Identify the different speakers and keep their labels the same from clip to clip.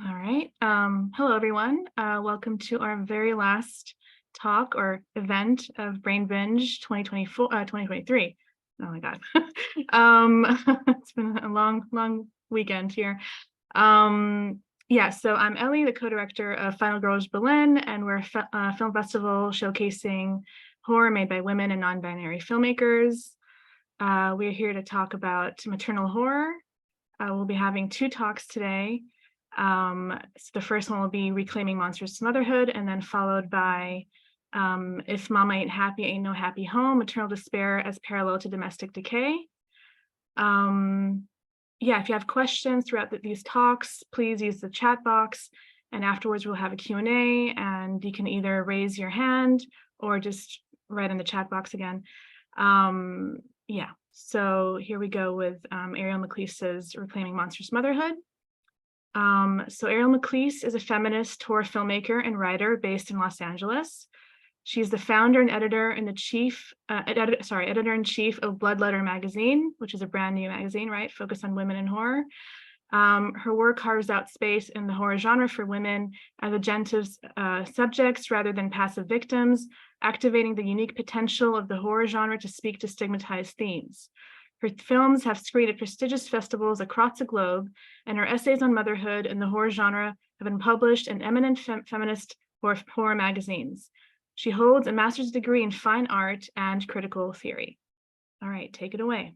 Speaker 1: All right. Hello, everyone. Welcome to our very last talk or event of Brain Binge 2023. Oh my God. um, it's been a long weekend here. So I'm Ellie, the co-director of Final Girls Berlin, and we're a film festival showcasing horror made by women and non-binary filmmakers. We're here to talk about maternal horror. We'll be having two talks today. So the first one will be Reclaiming Monstrous Motherhood, and then followed by If Mama Ain't Happy, Ain't No Happy Home, Maternal Despair as Parallel to Domestic Decay. If you have questions throughout these talks, please use the chat box, and afterwards we'll have a Q&A, and you can either raise your hand or just write in the chat box again. So here we go with Ariel McCleese's Reclaiming Monstrous Motherhood. So Ariel McCleese is a feminist horror filmmaker and writer based in Los Angeles. She's the founder and editor-in-chief of Blood Letter magazine, which is a brand new magazine, right, focused on women in horror. Her work carves out space in the horror genre for women as agentive subjects rather than passive victims, activating the unique potential of the horror genre to speak to stigmatized themes. Her films have screened at prestigious festivals across the globe, and her essays on motherhood and the horror genre have been published in eminent feminist horror magazines. She holds a master's degree in fine art and critical theory. All right, take it away.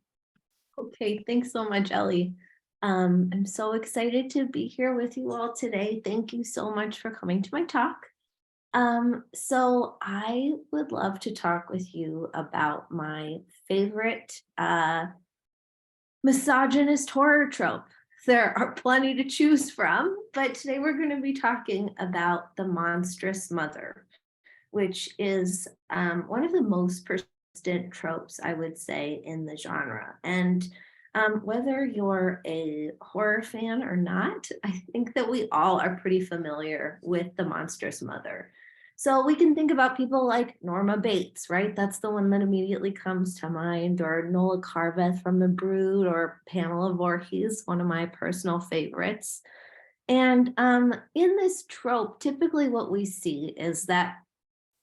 Speaker 2: Okay, thanks so much, Ellie. I'm so excited to be here with you all today. Thank you so much for coming to my talk. So I would love to talk with you about my favorite misogynist horror trope. There are plenty to choose from, but today we're going to be talking about the monstrous mother, which is one of the most persistent tropes, I would say, in the genre. And whether you're a horror fan or not, I think that we all are pretty familiar with the monstrous mother. So we can think about people like Norma Bates, right? That's the one that immediately comes to mind, or Nola Carveth from The Brood, or Pamela Voorhees, one of my personal favorites. And in this trope, typically what we see is that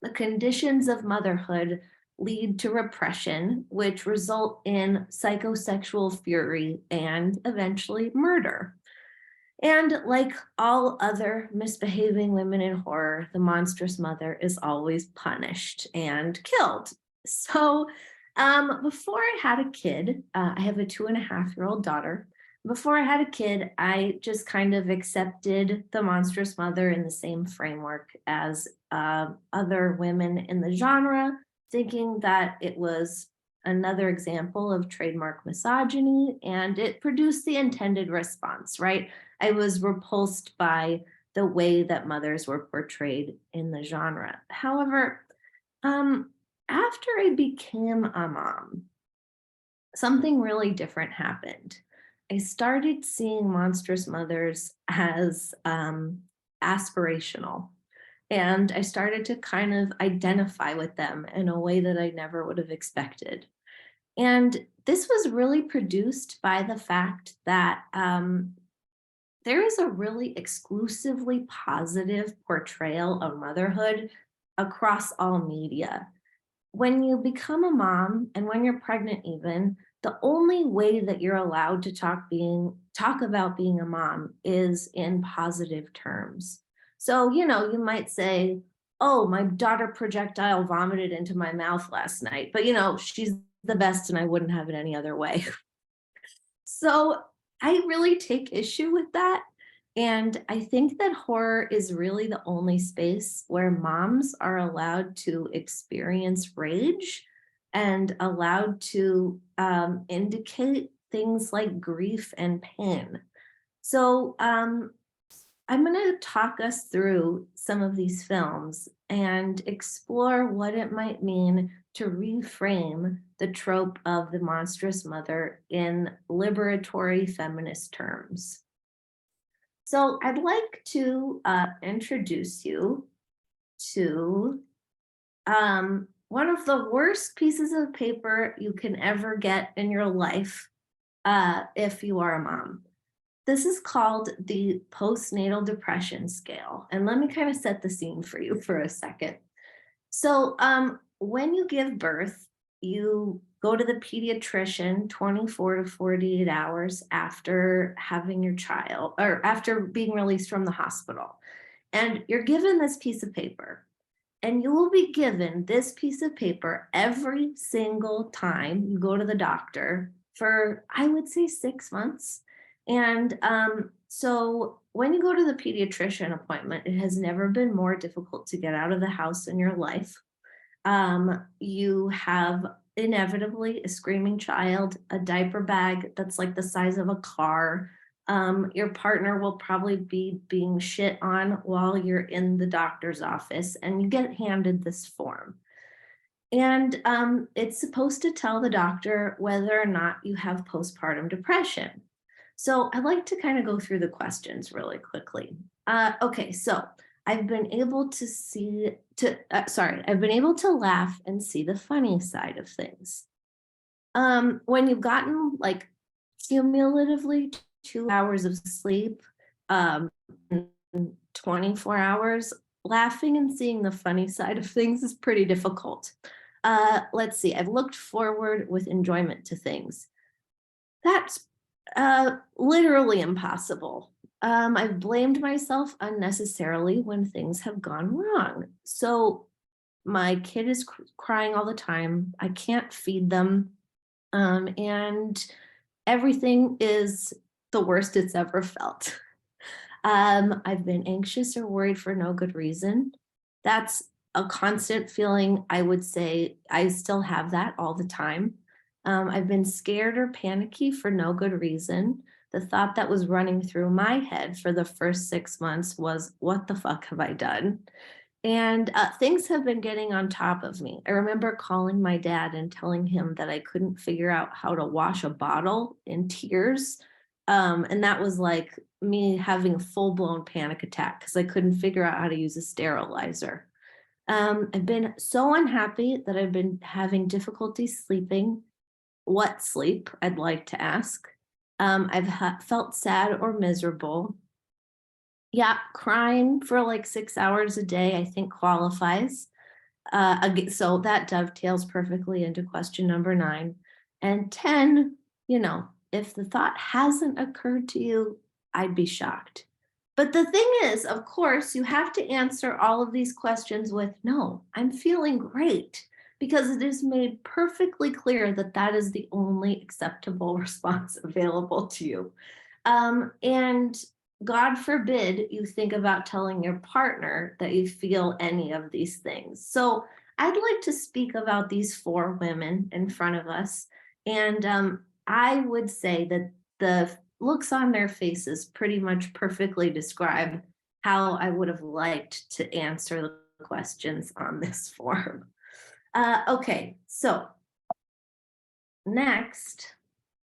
Speaker 2: the conditions of motherhood lead to repression, which result in psychosexual fury and eventually murder. And like all other misbehaving women in horror, the monstrous mother is always punished and killed. So before I had a kid, I have a 2.5-year-old daughter. Before I had a kid, I just kind of accepted the monstrous mother in the same framework as other women in the genre, thinking that it was another example of trademark misogyny, and it produced the intended response, right? I was repulsed by the way that mothers were portrayed in the genre. However, after I became a mom, something really different happened. I started seeing monstrous mothers as aspirational, and I started to kind of identify with them in a way that I never would have expected. And this was really produced by the fact that there is a really exclusively positive portrayal of motherhood across all media. When you become a mom and when you're pregnant even, the only way that you're allowed to talk about being a mom is in positive terms. So, you might say, "Oh, my daughter projectile vomited into my mouth last night, but she's the best and I wouldn't have it any other way." So I really take issue with that. And I think that horror is really the only space where moms are allowed to experience rage and allowed to indicate things like grief and pain. So I'm going to talk us through some of these films and explore what it might mean to reframe the trope of the monstrous mother in liberatory feminist terms. So I'd like to introduce you to one of the worst pieces of paper you can ever get in your life if you are a mom. This is called the postnatal depression scale. And let me kind of set the scene for you for a second. So, when you give birth, you go to the pediatrician 24 to 48 hours after having your child or after being released from the hospital. And you're given this piece of paper. And you will be given this piece of paper every single time you go to the doctor for, I would say, 6 months. And so when you go to the pediatrician appointment, it has never been more difficult to get out of the house in your life. You have inevitably a screaming child, a diaper bag that's like the size of a car. Your partner will probably be being shit on while you're in the doctor's office, and you get handed this form. And it's supposed to tell the doctor whether or not you have postpartum depression. So I'd like to kind of go through the questions really quickly. Okay, so I've been able to I've been able to laugh and see the funny side of things. When you've gotten like cumulatively 2 hours of sleep, um, 24 hours, laughing and seeing the funny side of things is pretty difficult. Let's see, I've looked forward with enjoyment to things. That's literally impossible. I've blamed myself unnecessarily when things have gone wrong. So my kid is crying all the time. I can't feed them. And everything is the worst it's ever felt. I've been anxious or worried for no good reason. That's a constant feeling. I would say I still have that all the time. I've been scared or panicky for no good reason. The thought that was running through my head for the first 6 months was, what the fuck have I done? And things have been getting on top of me. I remember calling my dad and telling him that I couldn't figure out how to wash a bottle in tears. And that was like me having a full-blown panic attack because I couldn't figure out how to use a sterilizer. I've been so unhappy that I've been having difficulty sleeping. What sleep, I'd like to ask. I've felt sad or miserable. Yeah, crying for like 6 hours a day, I think qualifies. So that dovetails perfectly into question number 9. And 10, if the thought hasn't occurred to you, I'd be shocked. But the thing is, of course, you have to answer all of these questions with, no, I'm feeling great, because it is made perfectly clear that that is the only acceptable response available to you. And God forbid you think about telling your partner that you feel any of these things. So I'd like to speak about these 4 women in front of us. And I would say that the looks on their faces pretty much perfectly describe how I would have liked to answer the questions on this form. Okay, so next,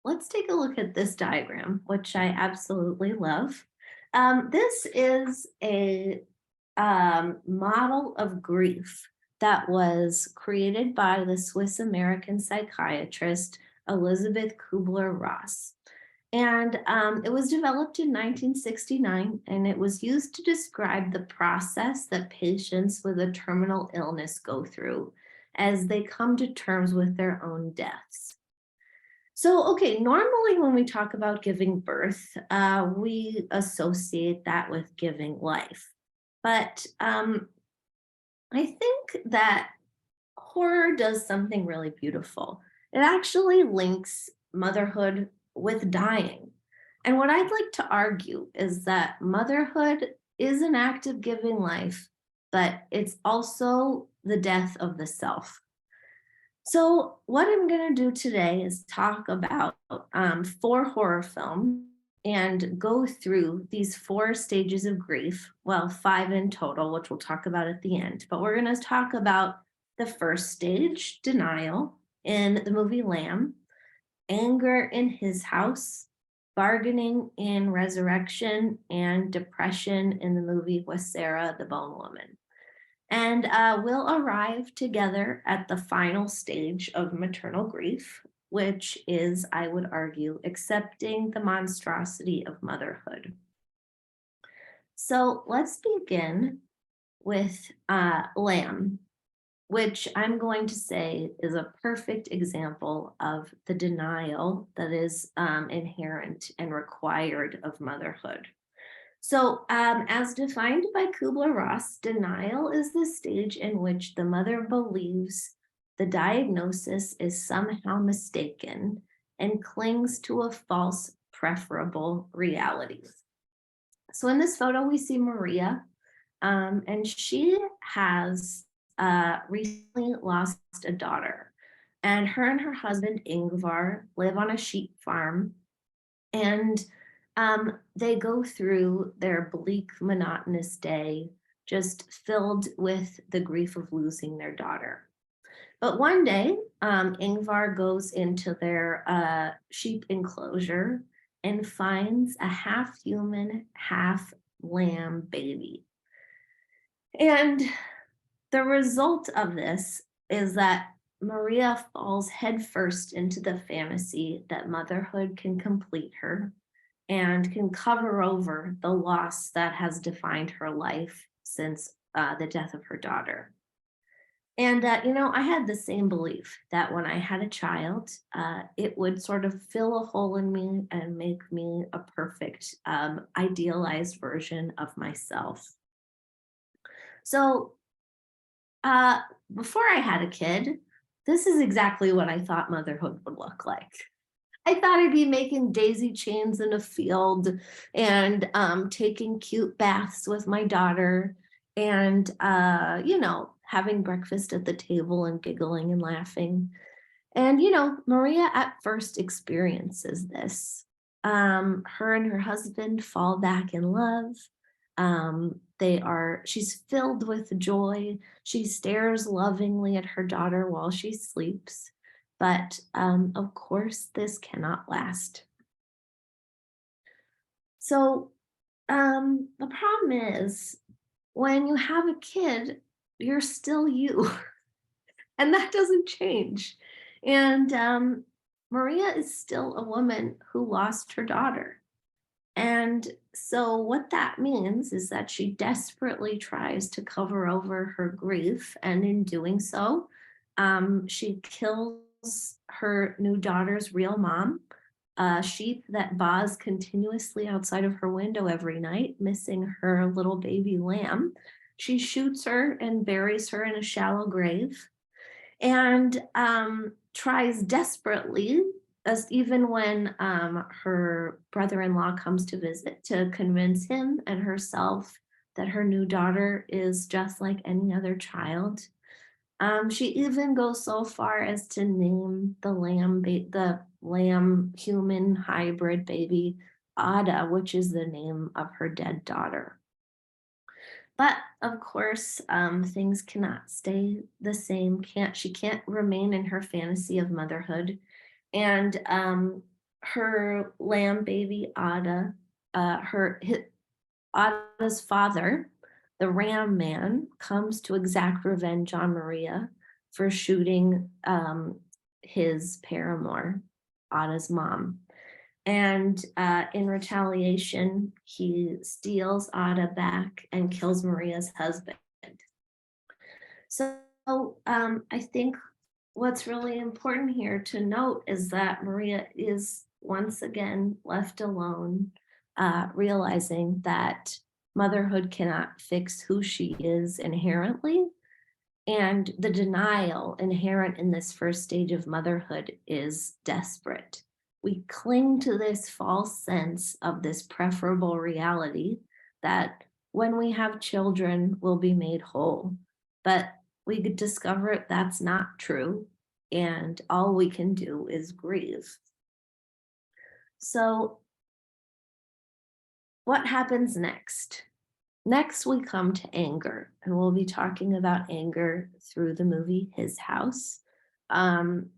Speaker 2: let's take a look at this diagram, which I absolutely love. This is a model of grief that was created by the Swiss American psychiatrist Elizabeth Kubler-Ross. And it was developed in 1969, and it was used to describe the process that patients with a terminal illness go through as they come to terms with their own deaths. So, okay, normally when we talk about giving birth, we associate that with giving life. But I think that horror does something really beautiful. It actually links motherhood with dying. And what I'd like to argue is that motherhood is an act of giving life, but it's also the death of the self. So what I'm going to do today is talk about 4 horror films and go through these 4 stages of grief, well, 5 in total, which we'll talk about at the end. But we're going to talk about the first stage, denial, in the movie Lamb, anger in His House, bargaining in Resurrection, and depression in the movie with Sarah the Bone Woman. And we'll arrive together at the final stage of maternal grief, which is, I would argue, accepting the monstrosity of motherhood. So let's begin with lamb, which I'm going to say is a perfect example of the denial that is inherent and required of motherhood. So, as defined by Kubler-Ross, denial is the stage in which the mother believes the diagnosis is somehow mistaken and clings to a false preferable reality. So in this photo, we see Maria, and she has recently lost a daughter. And her husband, Ingvar, live on a sheep farm. And they go through their bleak, monotonous day, just filled with the grief of losing their daughter. But one day, Ingvar goes into their sheep enclosure and finds a half human, half lamb baby. And the result of this is that Maria falls headfirst into the fantasy that motherhood can complete her and can cover over the loss that has defined her life since the death of her daughter. And, I had the same belief that when I had a child, it would sort of fill a hole in me and make me a perfect, idealized version of myself. So before I had a kid, this is exactly what I thought motherhood would look like. I thought I'd be making daisy chains in a field and taking cute baths with my daughter and, having breakfast at the table and giggling and laughing. And, Maria at first experiences this. Her and her husband fall back in love. She's filled with joy. She stares lovingly at her daughter while she sleeps. But of course, this cannot last. So the problem is when you have a kid, you're still you, and that doesn't change. And Maria is still a woman who lost her daughter. And so what that means is that she desperately tries to cover over her grief. And in doing so, she kills her new daughter's real mom, a sheep that baas continuously outside of her window every night, missing her little baby lamb. She shoots her and buries her in a shallow grave and tries desperately, as even when her brother-in-law comes to visit, to convince him and herself that her new daughter is just like any other child. She even goes so far as to name the lamb human hybrid baby Ada, which is the name of her dead daughter. But of course, things cannot stay the same. She can't remain in her fantasy of motherhood. And her lamb baby Ada, Ada's father, the ram man, comes to exact revenge on Maria for shooting his paramour, Ada's mom. And in retaliation, he steals Ada back and kills Maria's husband. So I think what's really important here to note is that Maria is once again left alone, realizing that motherhood cannot fix who she is inherently. And the denial inherent in this first stage of motherhood is desperate. We cling to this false sense of this preferable reality that when we have children, we'll be made whole. But we could discover that's not true, and all we can do is grieve. So what happens next? Next, we come to anger, and we'll be talking about anger through the movie His House. And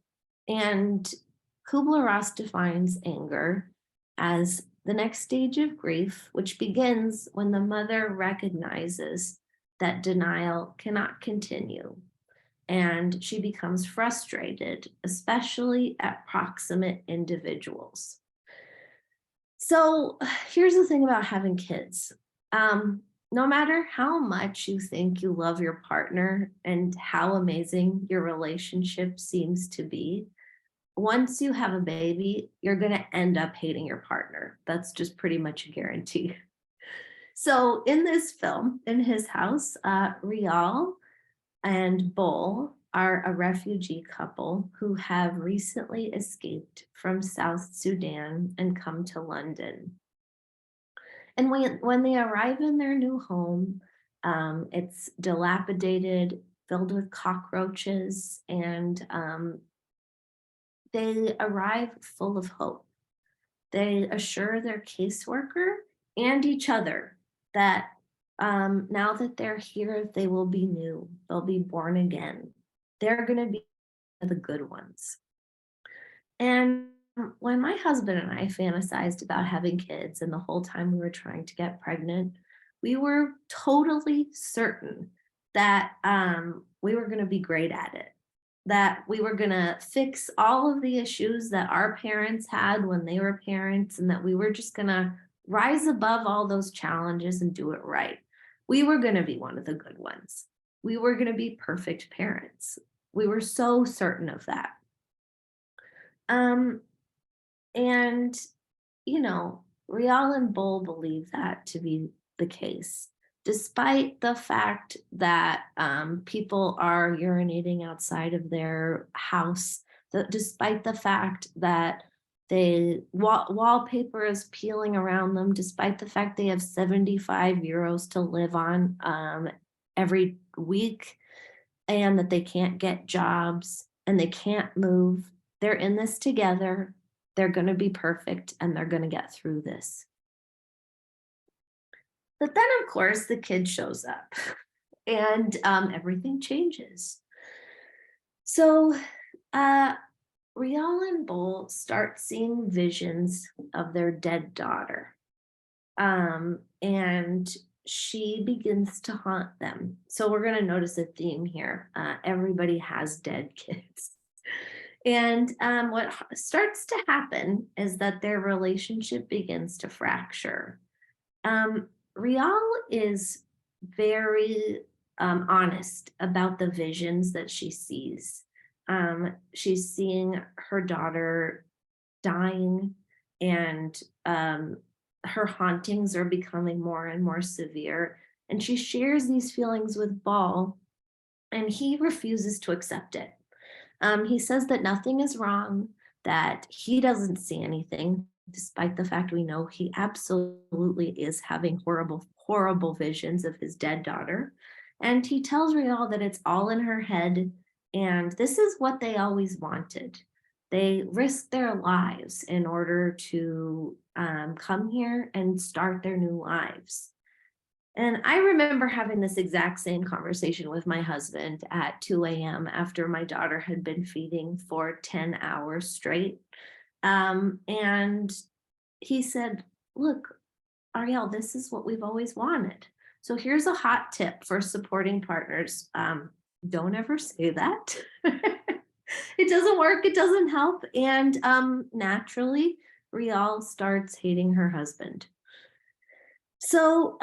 Speaker 2: Kubler-Ross defines anger as the next stage of grief, which begins when the mother recognizes that denial cannot continue. and she becomes frustrated, especially at proximate individuals. So here's the thing about having kids. No matter how much you think you love your partner and how amazing your relationship seems to be, once you have a baby, you're going to end up hating your partner. That's just pretty much a guarantee. So in this film, in his house, Rial and Bol are a refugee couple who have recently escaped from South Sudan and come to London. And when they arrive in their new home, it's dilapidated, filled with cockroaches, and they arrive full of hope. They assure their caseworker and each other that now that they're here, they will be new. They'll be born again. They're going to be the good ones. And when my husband and I fantasized about having kids, and the whole time we were trying to get pregnant, we were totally certain that we were going to be great at it, that we were going to fix all of the issues that our parents had when they were parents, and that we were just going to rise above all those challenges and do it right. We were going to be one of the good ones. We were going to be perfect parents. We were so certain of that. And, you know, Rial and Bol believe that to be the case, despite the fact that people are urinating outside of their house, despite the fact that wallpaper is peeling around them, despite the fact they have 75 euros to live on every week, and that they can't get jobs and they can't move. They're in this together. They're going to be perfect, and they're going to get through this. But then, of course, the kid shows up and everything changes. So Rial and Bol start seeing visions of their dead daughter. And she begins to haunt them. So we're going to notice a theme here. Everybody has dead kids. And what starts to happen is that their relationship begins to fracture. Rial is very honest about the visions that she sees. She's seeing her daughter dying, and her hauntings are becoming more and more severe. And she shares these feelings with Bol, and he refuses to accept it. He says that nothing is wrong, that he doesn't see anything, despite the fact we know he absolutely is having horrible, horrible visions of his dead daughter. And he tells Rial that it's all in her head, and this is what they always wanted. They risked their lives in order to come here and start their new lives. And I remember having this exact same conversation with my husband at 2 a.m. after my daughter had been feeding for 10 hours straight. And he said, look, Ariel, this is what we've always wanted. So here's a hot tip for supporting partners. Don't ever say that. It doesn't work. It doesn't help. And naturally, Rial starts hating her husband. So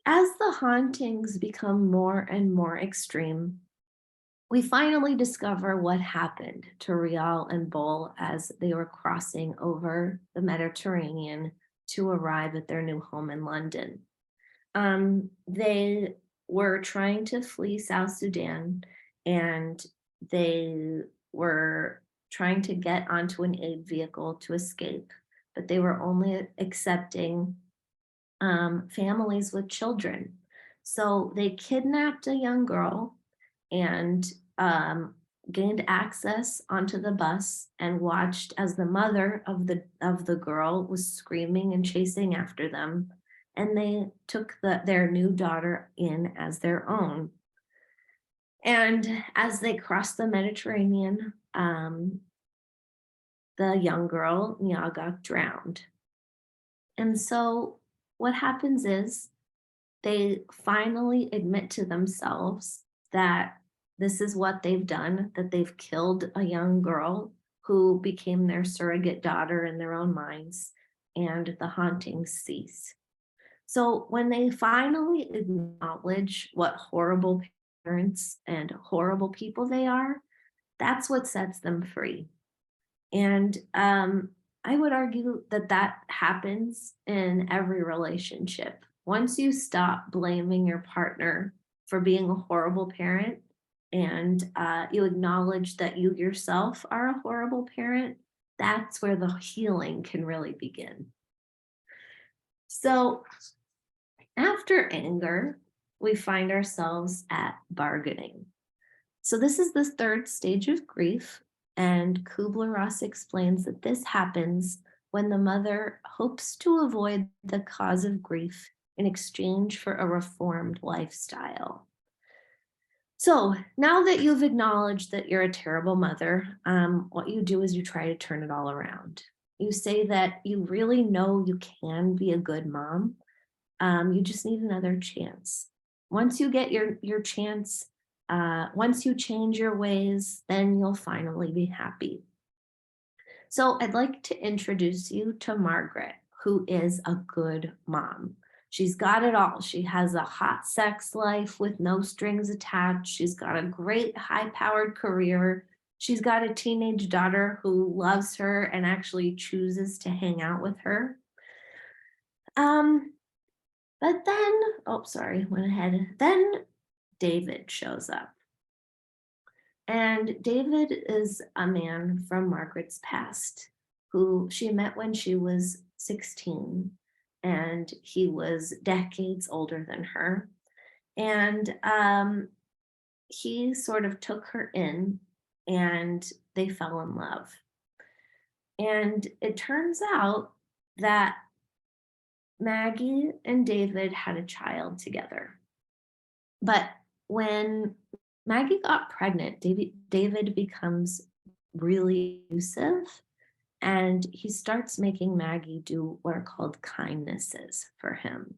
Speaker 2: as the hauntings become more and more extreme, we finally discover what happened to Rial and Bol as they were crossing over the Mediterranean to arrive at their new home in London. They were trying to flee South Sudan, and they were trying to get onto an aid vehicle to escape, but they were only accepting families with children. So they kidnapped a young girl and gained access onto the bus and watched as the mother of the girl was screaming and chasing after them. And they took their new daughter in as their own. And as they crossed the Mediterranean, the young girl, Nia, got drowned. And so what happens is they finally admit to themselves that This is what they've done, that they've killed a young girl who became their surrogate daughter in their own minds, and the hauntings cease. So when they finally acknowledge what horrible parents and horrible people they are, that's what sets them free. And I would argue that that happens in every relationship. Once you stop blaming your partner for being a horrible parent, and you acknowledge that you yourself are a horrible parent, that's where the healing can really begin. So after anger, we find ourselves at bargaining. So this is the third stage of grief, and Kubler-Ross explains that this happens when the mother hopes to avoid the cause of grief in exchange for a reformed lifestyle. So now that you've acknowledged that you're a terrible mother, what you do is you try to turn it all around. You say that you really know you can be a good mom. You just need another chance. Once you get your chance, once you change your ways, then you'll finally be happy. So I'd like to introduce you to Margaret, who is a good mom. She's got it all. She has a hot sex life with no strings attached. She's got a great high-powered career. She's got a teenage daughter who loves her and actually chooses to hang out with her. But then, oh, sorry, went ahead. Then David shows up. And David is a man from Margaret's past who she met when she was 16, and he was decades older than her. And he sort of took her in, and they fell in love. And it turns out that Maggie and David had a child together. But when Maggie got pregnant, David becomes really abusive, and he starts making Maggie do what are called kindnesses for him.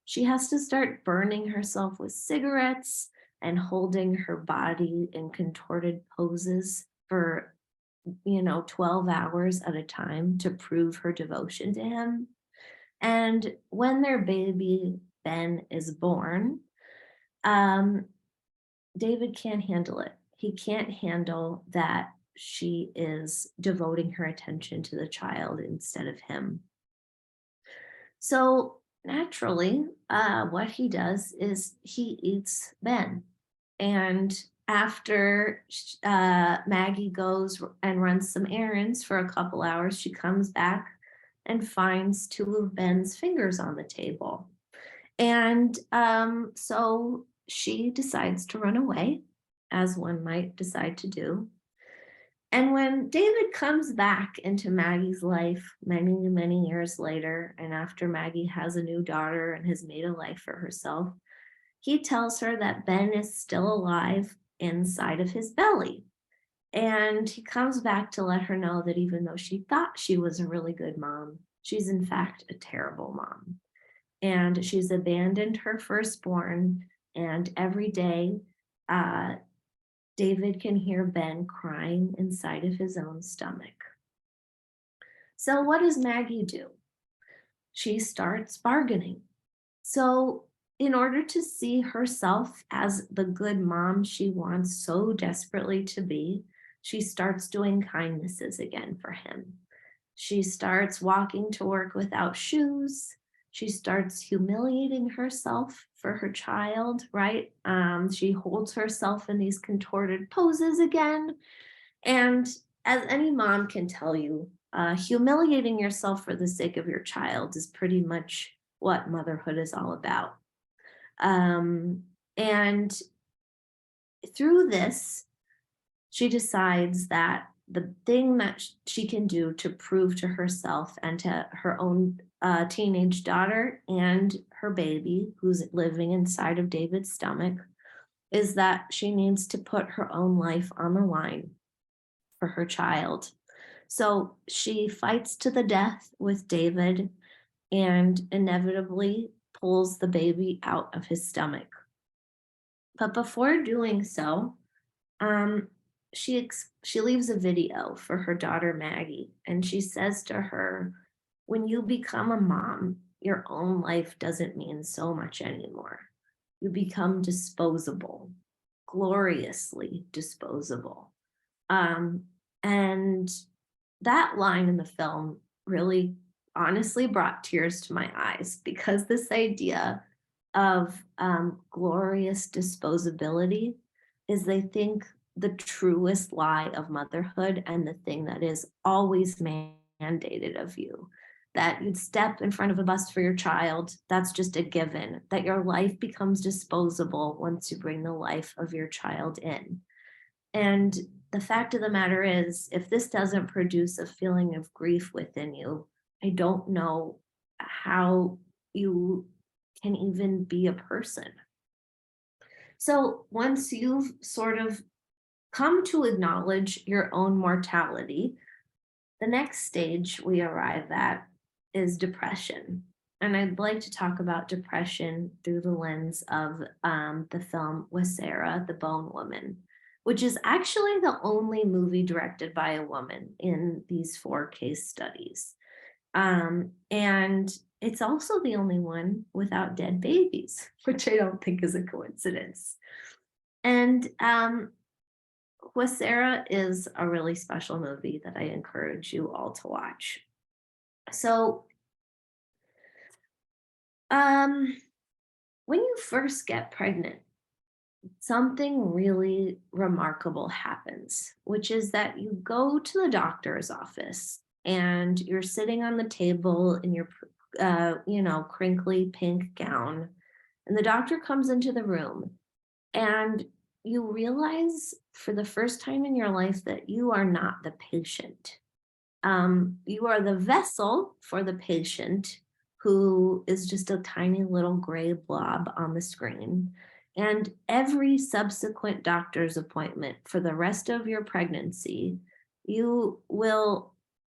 Speaker 2: She has to start burning herself with cigarettes and holding her body in contorted poses for 12 hours at a time to prove her devotion to him. And when their baby Ben is born, David can't handle it. He can't handle that she is devoting her attention to the child instead of him. So naturally, what he does is he eats Ben. And after Maggie goes and runs some errands for a couple hours, she comes back and finds two of Ben's fingers on the table. And so she decides to run away, as one might decide to do. And when David comes back into Maggie's life many, many years later, and after Maggie has a new daughter and has made a life for herself, he tells her that Ben is still alive inside of his belly. And he comes back to let her know that even though she thought she was a really good mom, she's in fact a terrible mom. And she's abandoned her firstborn, and every day, David can hear Ben crying inside of his own stomach. So what does Maggie do? She starts bargaining. So in order to see herself as the good mom she wants so desperately to be, she starts doing kindnesses again for him. She starts walking to work without shoes. She starts humiliating herself for her child, right? She holds herself in these contorted poses again. And as any mom can tell you, humiliating yourself for the sake of your child is pretty much what motherhood is all about. And through this, she decides that the thing that she can do to prove to herself and to her own teenage daughter and her baby, who's living inside of David's stomach, is that she needs to put her own life on the line for her child. So she fights to the death with David and inevitably pulls the baby out of his stomach. But before doing so, She leaves a video for her daughter Maggie, and she says to her, "When you become a mom, your own life doesn't mean so much anymore. You become disposable, gloriously disposable." Um, and that line in the film really honestly brought tears to my eyes, because this idea of glorious disposability is, I think, the truest lie of motherhood, and the thing that is always mandated of you. That you'd step in front of a bus for your child, that's just a given. That your life becomes disposable once you bring the life of your child in. And the fact of the matter is, if this doesn't produce a feeling of grief within you, I don't know how you can even be a person. So once you've sort of come to acknowledge your own mortality, the next stage we arrive at is depression. And I'd like to talk about depression through the lens of the film Sarah, the Bone Woman, which is actually the only movie directed by a woman in these 4 case studies. And it's also the only one without dead babies, which I don't think is a coincidence. And Sarah is a really special movie that I encourage you all to watch. So, when you first get pregnant, something really remarkable happens, which is that you go to the doctor's office and you're sitting on the table in your, crinkly pink gown, and the doctor comes into the room, and you realize for the first time in your life that you are not the patient. You are the vessel for the patient, who is just a tiny little gray blob on the screen. And every subsequent doctor's appointment for the rest of your pregnancy, you will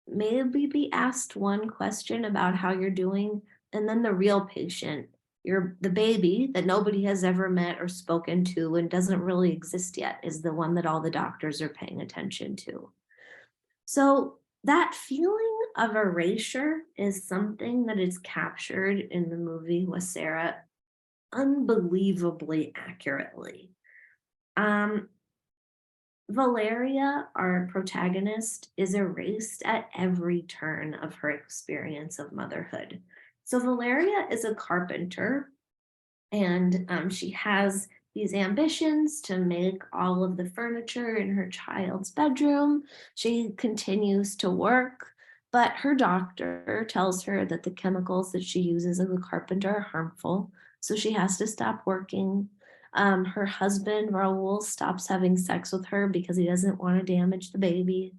Speaker 2: maybe be asked one question about how you're doing, and then the real patient, the baby that nobody has ever met or spoken to and doesn't really exist yet, is the one that all the doctors are paying attention to. So that feeling of erasure is something that is captured in the movie with Sarah unbelievably accurately. Valeria, our protagonist, is erased at every turn of her experience of motherhood. So Valeria is a carpenter, and she has these ambitions to make all of the furniture in her child's bedroom. She continues to work, but her doctor tells her that the chemicals that she uses as a carpenter are harmful, so she has to stop working. Her husband, Raul, stops having sex with her because he doesn't want to damage the baby.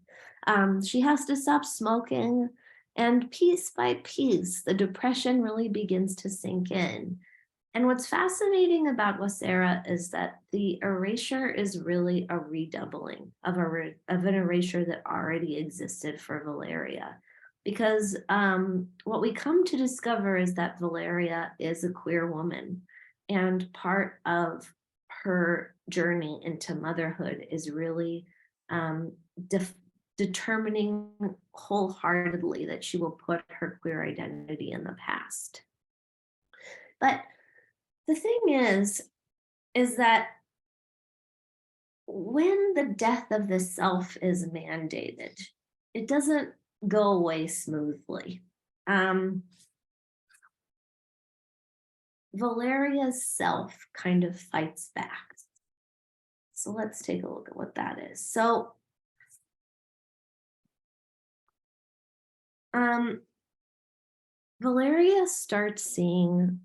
Speaker 2: She has to stop smoking, and piece by piece, the depression really begins to sink in. And what's fascinating about Sarah is that the erasure is really a redoubling of an erasure that already existed for Valeria. Because what we come to discover is that Valeria is a queer woman, and part of her journey into motherhood is really determining wholeheartedly that she will put her queer identity in the past. But the thing is that when the death of the self is mandated, it doesn't go away smoothly. Valeria's self kind of fights back. So let's take a look at what that is. So Valeria starts seeing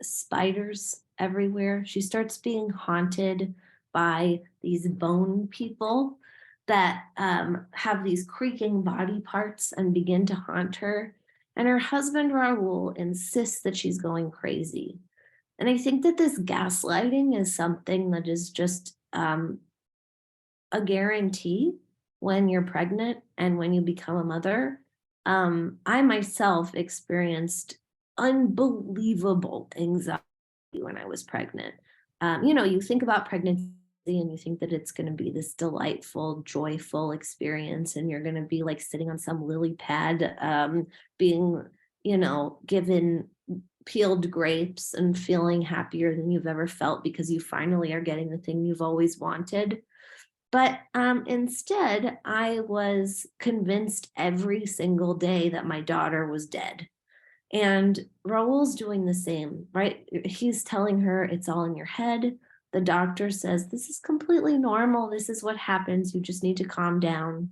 Speaker 2: spiders everywhere. She starts being haunted by these bone people that have these creaking body parts and begin to haunt her. And her husband, Raul, insists that she's going crazy. And I think that this gaslighting is something that is just a guarantee when you're pregnant and when you become a mother. I myself experienced unbelievable anxiety when I was pregnant. You think about pregnancy and you think that it's going to be this delightful, joyful experience, and you're going to be like sitting on some lily pad, being, given peeled grapes and feeling happier than you've ever felt because you finally are getting the thing you've always wanted. But instead, I was convinced every single day that my daughter was dead. And Raul's doing the same, right? He's telling her it's all in your head. The doctor says, this is completely normal. This is what happens. You just need to calm down.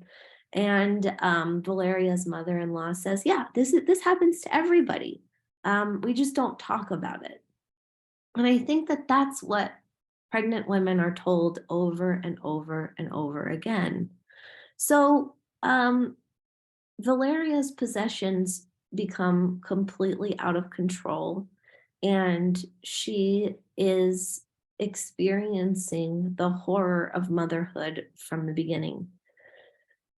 Speaker 2: And Valeria's mother-in-law says, yeah, this happens to everybody. We just don't talk about it. And I think that that's what pregnant women are told over and over and over again. So Valeria's possessions become completely out of control, and she is experiencing the horror of motherhood from the beginning.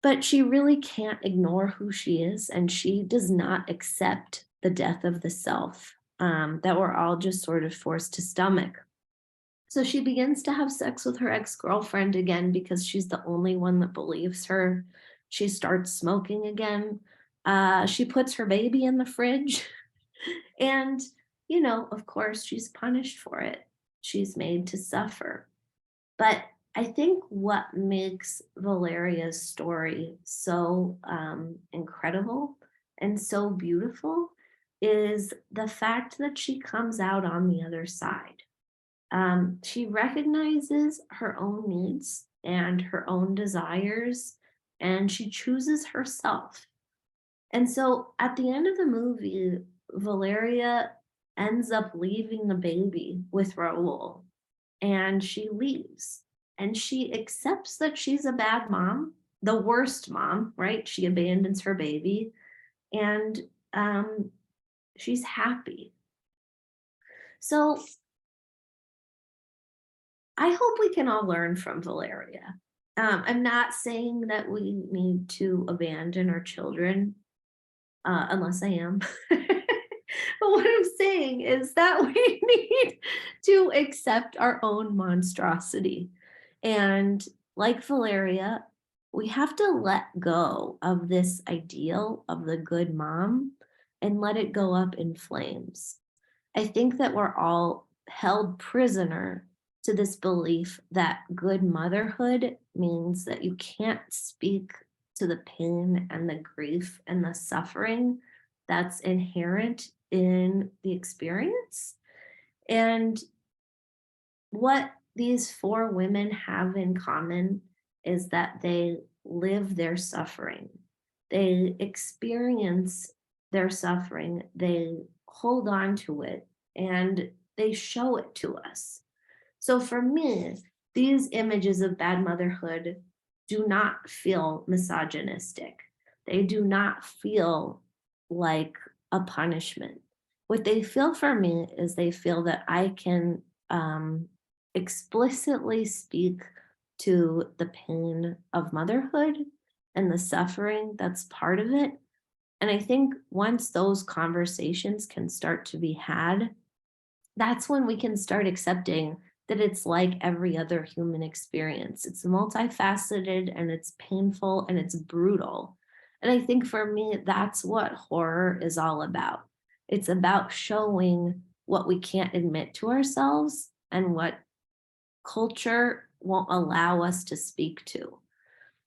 Speaker 2: But she really can't ignore who she is, and she does not accept the death of the self that we're all just sort of forced to stomach. So she begins to have sex with her ex-girlfriend again because she's the only one that believes her. She starts smoking again. She puts her baby in the fridge. And, of course, she's punished for it. She's made to suffer. But I think what makes Valeria's story so incredible and so beautiful is the fact that she comes out on the other side. She recognizes her own needs and her own desires, and she chooses herself. And so at the end of the movie, Valeria ends up leaving the baby with Raul, and she leaves. And she accepts that she's a bad mom, the worst mom, right? She abandons her baby, and she's happy. So I hope we can all learn from Valeria. I'm not saying that we need to abandon our children, unless I am. But what I'm saying is that we need to accept our own monstrosity. And like Valeria, we have to let go of this ideal of the good mom and let it go up in flames. I think that we're all held prisoner to this belief that good motherhood means that you can't speak to the pain and the grief and the suffering that's inherent in the experience. And what these four women have in common is that they live their suffering. They experience their suffering, they hold on to it, and they show it to us. So for me, these images of bad motherhood do not feel misogynistic. They do not feel like a punishment. What they feel for me is they feel that I can explicitly speak to the pain of motherhood and the suffering that's part of it. And I think once those conversations can start to be had, that's when we can start accepting that it's like every other human experience. It's multifaceted and it's painful and it's brutal. And I think for me, that's what horror is all about. It's about showing what we can't admit to ourselves and what culture won't allow us to speak to.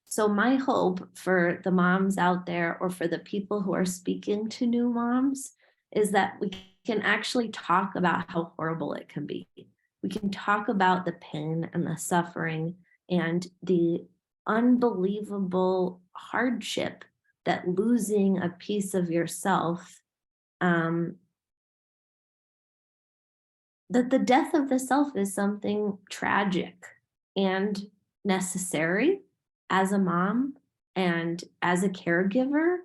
Speaker 2: So my hope for the moms out there, or for the people who are speaking to new moms, is that we can actually talk about how horrible it can be. We can talk about the pain and the suffering and the unbelievable hardship that losing a piece of yourself, that the death of the self is something tragic and necessary as a mom and as a caregiver,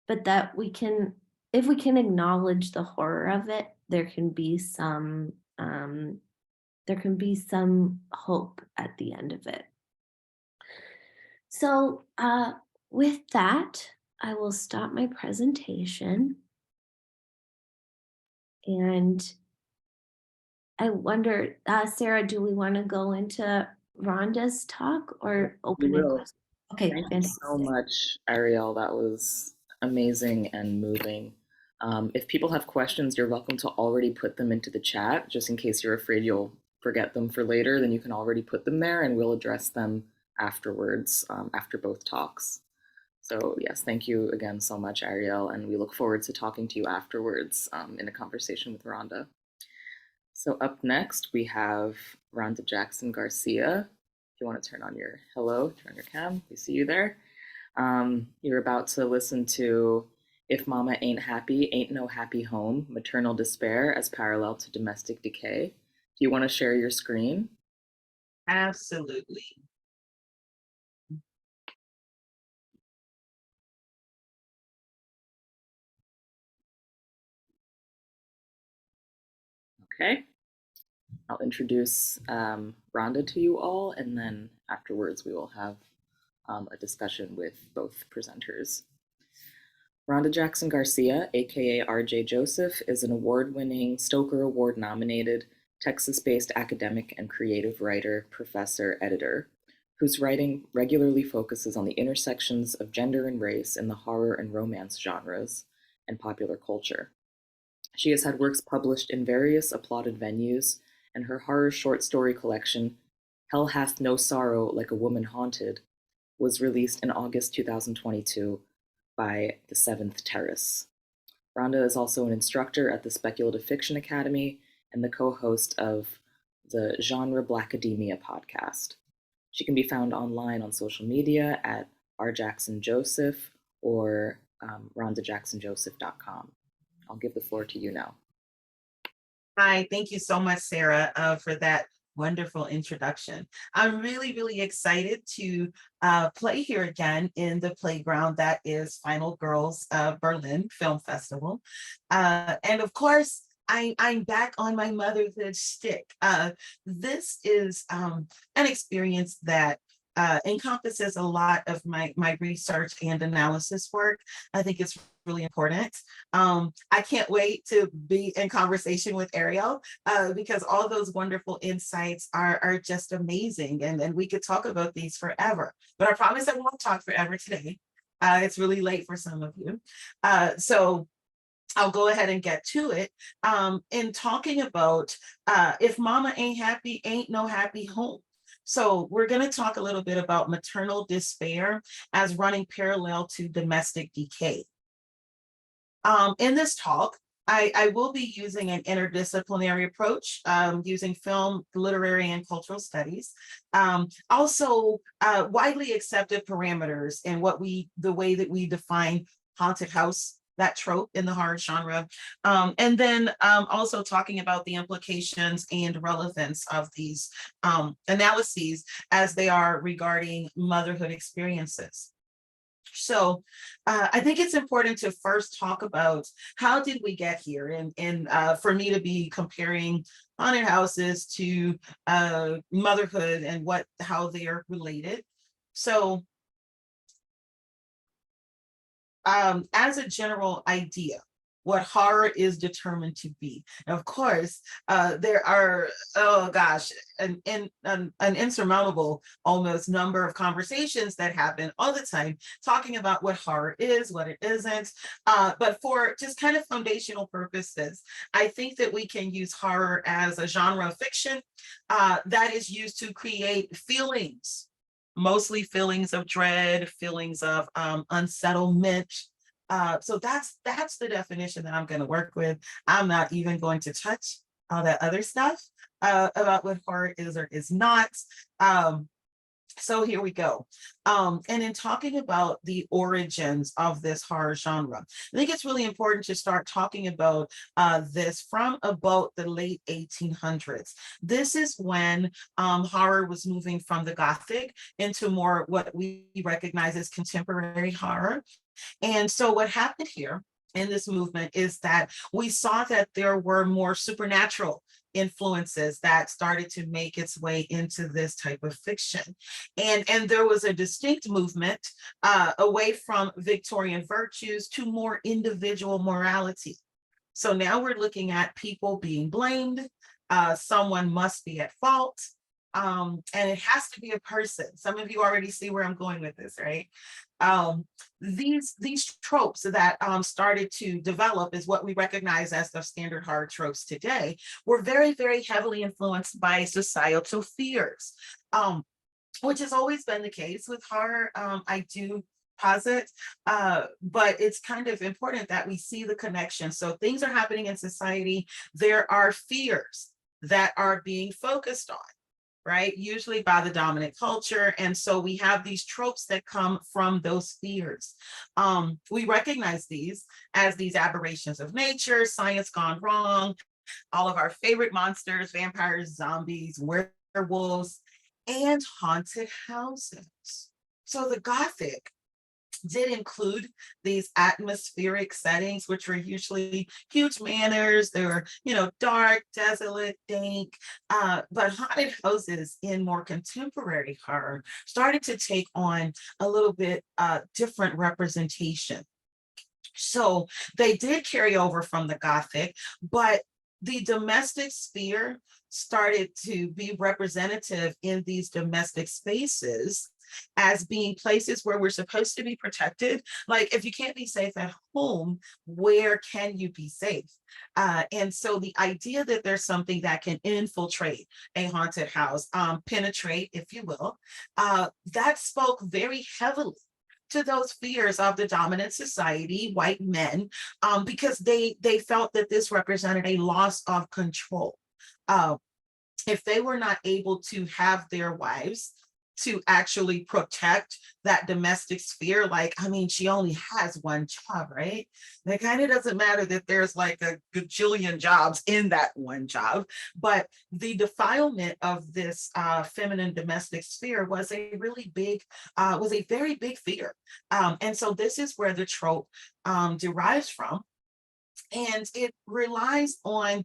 Speaker 2: but that we can, if we can acknowledge the horror of it, there can be some hope at the end of it. So with that, I will stop my presentation, and I wonder, Sarah, do we want to go into Rhonda's talk or
Speaker 3: We
Speaker 2: opening
Speaker 3: will.
Speaker 2: questions? Okay,
Speaker 3: Thank you so
Speaker 2: fantastic.
Speaker 3: much, Ariel. That was amazing and moving. If people have questions, you're welcome to already put them into the chat, just in case you're afraid you'll forget them for later. Then you can already put them there and we'll address them afterwards, after both talks. So yes, thank you again so much, Ariel, and we look forward to talking to you afterwards in a conversation with Rhonda. So up next, we have Rhonda Jackson Garcia. If you want to turn on your turn on your cam, we see you there. You're about to listen to If Mama Ain't Happy, Ain't No Happy Home, Maternal Despair as Parallel to Domestic Decay. Do you want to share your screen?
Speaker 4: Absolutely.
Speaker 3: Okay. I'll introduce Rhonda to you all, and then afterwards we will have a discussion with both presenters. Rhonda Jackson Garcia, aka RJ Joseph, is an award-winning, Stoker Award-nominated, Texas-based academic and creative writer, professor, editor, whose writing regularly focuses on the intersections of gender and race in the horror and romance genres and popular culture. She has had works published in various applauded venues, and her horror short story collection, Hell Hath No Sorrow Like a Woman Haunted, was released in August 2022 by the Seventh Terrace. Rhonda is also an instructor at the Speculative Fiction Academy and the co-host of the Genre Blackademia podcast. She can be found online on social media at rjacksonjoseph or rhondajacksonjoseph.com. I'll give the floor to you now.
Speaker 4: Hi, thank you so much, Sarah, for that wonderful introduction. I'm really, really excited to play here again in the playground that is Final Girls Berlin Film Festival. And of course, I'm back on my motherhood stick. This is an experience that encompasses a lot of my research and analysis work. I think it's really important. I can't wait to be in conversation with Ariel because all those wonderful insights are just amazing. And we could talk about these forever, but I promise I won't talk forever today. It's really late for some of you. So I'll go ahead and get to it. In talking about if mama ain't happy, ain't no happy home. So we're going to talk a little bit about maternal despair as running parallel to domestic decay. In this talk, I will be using an interdisciplinary approach, using film, literary, and cultural studies. Also, widely accepted parameters in the way that we define haunted house, that trope in the horror genre. And then also talking about the implications and relevance of these analyses as they are regarding motherhood experiences. So I think it's important to first talk about how did we get here, and for me to be comparing haunted houses to motherhood and how they are related. So as a general idea, what horror is determined to be. And of course, there are, oh gosh, an insurmountable almost number of conversations that happen all the time talking about what horror is, what it isn't. But for just kind of foundational purposes, I think that we can use horror as a genre of fiction that is used to create feelings, mostly feelings of dread, feelings of unsettlement. So that's the definition that I'm going to work with. I'm not even going to touch all that other stuff about what horror is or is not. So here we go. And in talking about the origins of this horror genre, I think it's really important to start talking about this from about the late 1800s. This is when horror was moving from the Gothic into more what we recognize as contemporary horror. And so what happened here in this movement is that we saw that there were more supernatural influences that started to make its way into this type of fiction. And there was a distinct movement away from Victorian virtues to more individual morality. So now we're looking at people being blamed, someone must be at fault. And it has to be a person. Some of you already see where I'm going with this, right? These tropes that started to develop is what we recognize as the standard horror tropes today, were very, very heavily influenced by societal fears, which has always been the case with horror. I do posit, but it's kind of important that we see the connection. So things are happening in society. There are fears that are being focused on, right? Usually by the dominant culture. And so we have these tropes that come from those fears. We recognize these as these aberrations of nature, science gone wrong, all of our favorite monsters, vampires, zombies, werewolves, and haunted houses. So the Gothic did include these atmospheric settings, which were usually huge manors. They were, dark, desolate, dank. But haunted houses in more contemporary horror started to take on a little bit different representation. So they did carry over from the Gothic, but the domestic sphere started to be representative in these domestic spaces as being places where we're supposed to be protected. Like, if you can't be safe at home, where can you be safe? And so the idea that there's something that can infiltrate a haunted house, penetrate, if you will, that spoke very heavily to those fears of the dominant society, white men, because they felt that this represented a loss of control. If they were not able to have their wives to actually protect that domestic sphere, she only has one job, right? It kind of doesn't matter that there's like a gajillion jobs in that one job, but the defilement of this feminine domestic sphere was a very big fear. And so this is where the trope derives from. And it relies on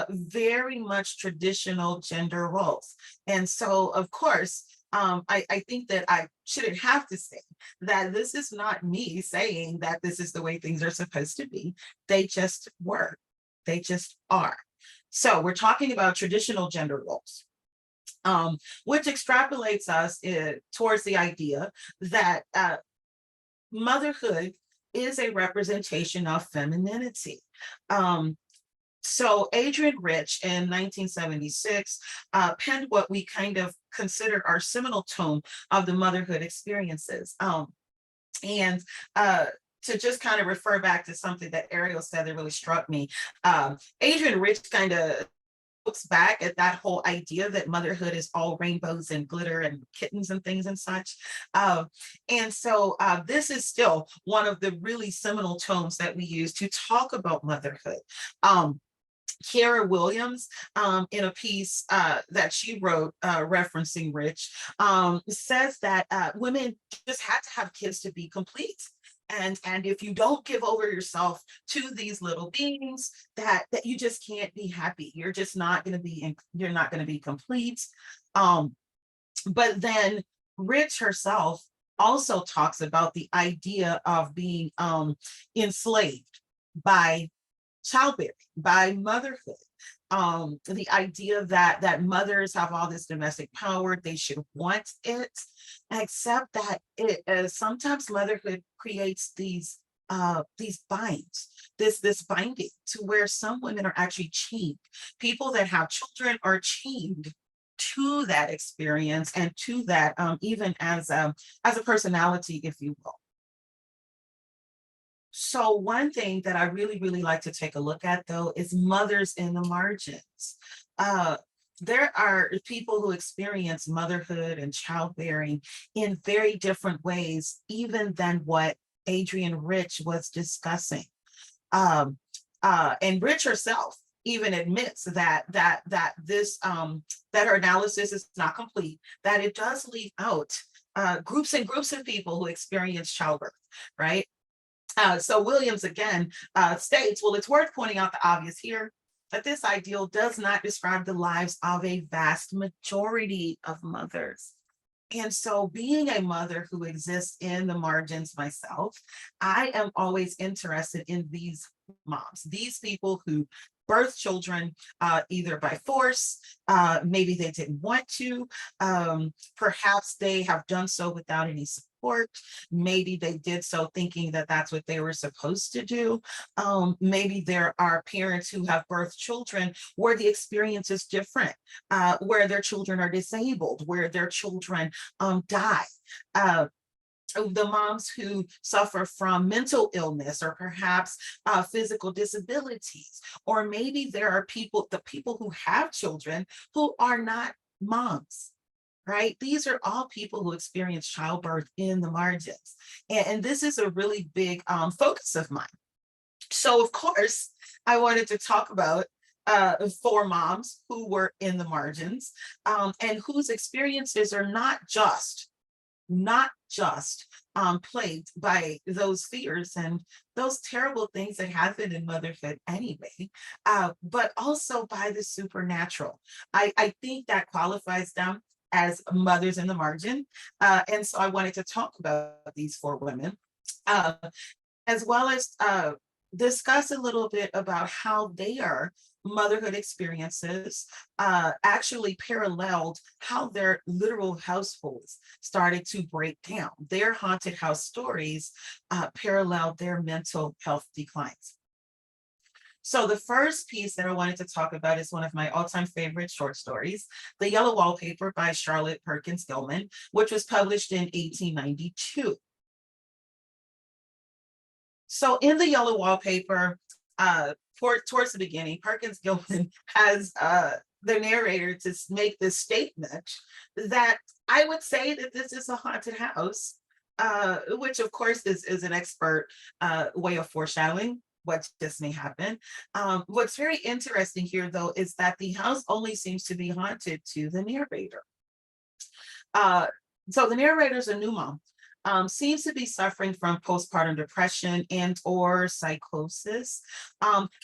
Speaker 4: very much traditional gender roles. And so, of course, I think that I shouldn't have to say that this is not me saying that this is the way things are supposed to be. They just were. They just are. So we're talking about traditional gender roles, which extrapolates us towards the idea that motherhood is a representation of femininity. So Adrienne Rich in 1976 penned what we kind of consider our seminal tome of the motherhood experiences. And to just kind of refer back to something that Ariel said that really struck me, Adrienne Rich kind of looks back at that whole idea that motherhood is all rainbows and glitter and kittens and things and such. And so this is still one of the really seminal tomes that we use to talk about motherhood. Kara Williams, in a piece that she wrote referencing Rich, says that women just had to have kids to be complete. And if you don't give over yourself to these little beings, that you just can't be happy. You're just not going to be, you're not going to be complete. But then Rich herself also talks about the idea of being enslaved by childbearing, by motherhood. The idea that mothers have all this domestic power, they should want it, except that sometimes motherhood creates these binds, this binding to where some women are actually chained. People that have children are chained to that experience and to that, even as a personality, if you will. So one thing that I really, really like to take a look at, though, is mothers in the margins. There are people who experience motherhood and childbearing in very different ways, even than what Adrienne Rich was discussing. And Rich herself even admits that this that her analysis is not complete, that it does leave out groups and groups of people who experience childbirth, right? So Williams again states, well, it's worth pointing out the obvious here, that this ideal does not describe the lives of a vast majority of mothers. And so being a mother who exists in the margins myself, I am always interested in these moms, these people who birth children either by force, maybe they didn't want to, perhaps they have done so without any support, maybe they did so thinking that that's what they were supposed to do. Maybe there are parents who have birthed children where the experience is different, where their children are disabled, where their children die. The moms who suffer from mental illness or perhaps physical disabilities, or maybe there are the people who have children who are not moms, right? These are all people who experience childbirth in the margins. And this is a really big focus of mine. So of course, I wanted to talk about 4 moms who were in the margins and whose experiences are not just plagued by those fears and those terrible things that happen in motherhood anyway, but also by the supernatural. I think that qualifies them as mothers in the margin. And so I wanted to talk about these 4 women, as well as discuss a little bit about how their motherhood experiences actually paralleled how their literal households started to break down. Their haunted house stories paralleled their mental health declines. So the first piece that I wanted to talk about is one of my all-time favorite short stories, The Yellow Wallpaper by Charlotte Perkins Gilman, which was published in 1892. So in The Yellow Wallpaper, towards the beginning, Perkins Gilman has the narrator to make this statement that I would say that this is a haunted house, which of course is an expert way of foreshadowing what just may happen. What's very interesting here, though, is that the house only seems to be haunted to the narrator. So the narrator is a new mom. Seems to be suffering from postpartum depression and or psychosis,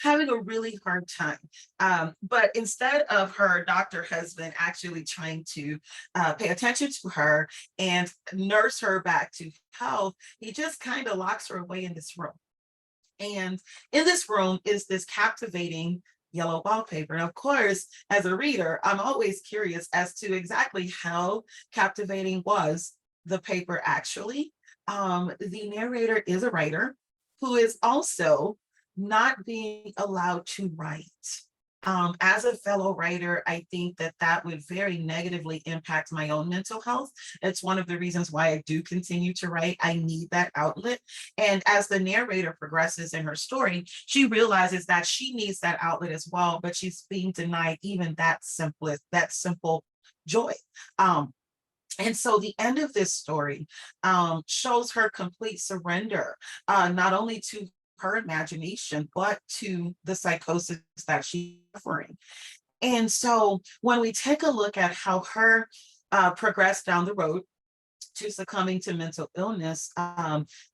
Speaker 4: having a really hard time. But instead of her doctor husband actually trying to pay attention to her and nurse her back to health, he just kind of locks her away in this room. And in this room is this captivating yellow wallpaper. And of course, as a reader, I'm always curious as to exactly how captivating was the paper actually. The narrator is a writer who is also not being allowed to write. As a fellow writer, I think that that would very negatively impact my own mental health. It's one of the reasons why I do continue to write. I need that outlet. And as the narrator progresses in her story, she realizes that she needs that outlet as well, but she's being denied even that simple joy. And so the end of this story shows her complete surrender, not only to her imagination, but to the psychosis that she's suffering. And so when we take a look at how her progress down the road to succumbing to mental illness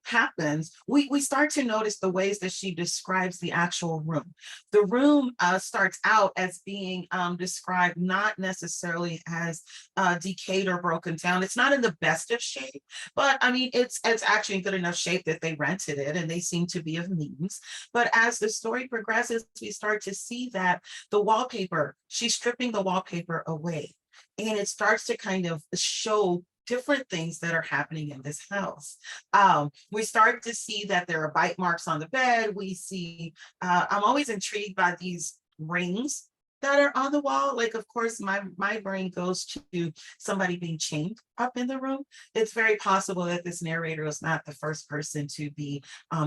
Speaker 4: happens, we start to notice the ways that she describes the actual room. The room starts out as being described not necessarily as decayed or broken down. It's not in the best of shape, but I mean, it's actually in good enough shape that they rented it and they seem to be of means. But as the story progresses, we start to see that the wallpaper, she's stripping the wallpaper away, and it starts to kind of show different things that are happening in this house. We start to see that there are bite marks on the bed. We see, I'm always intrigued by these rings that are on the wall. Like, of course, my brain goes to somebody being chained up in the room. It's very possible that this narrator was not the first person to be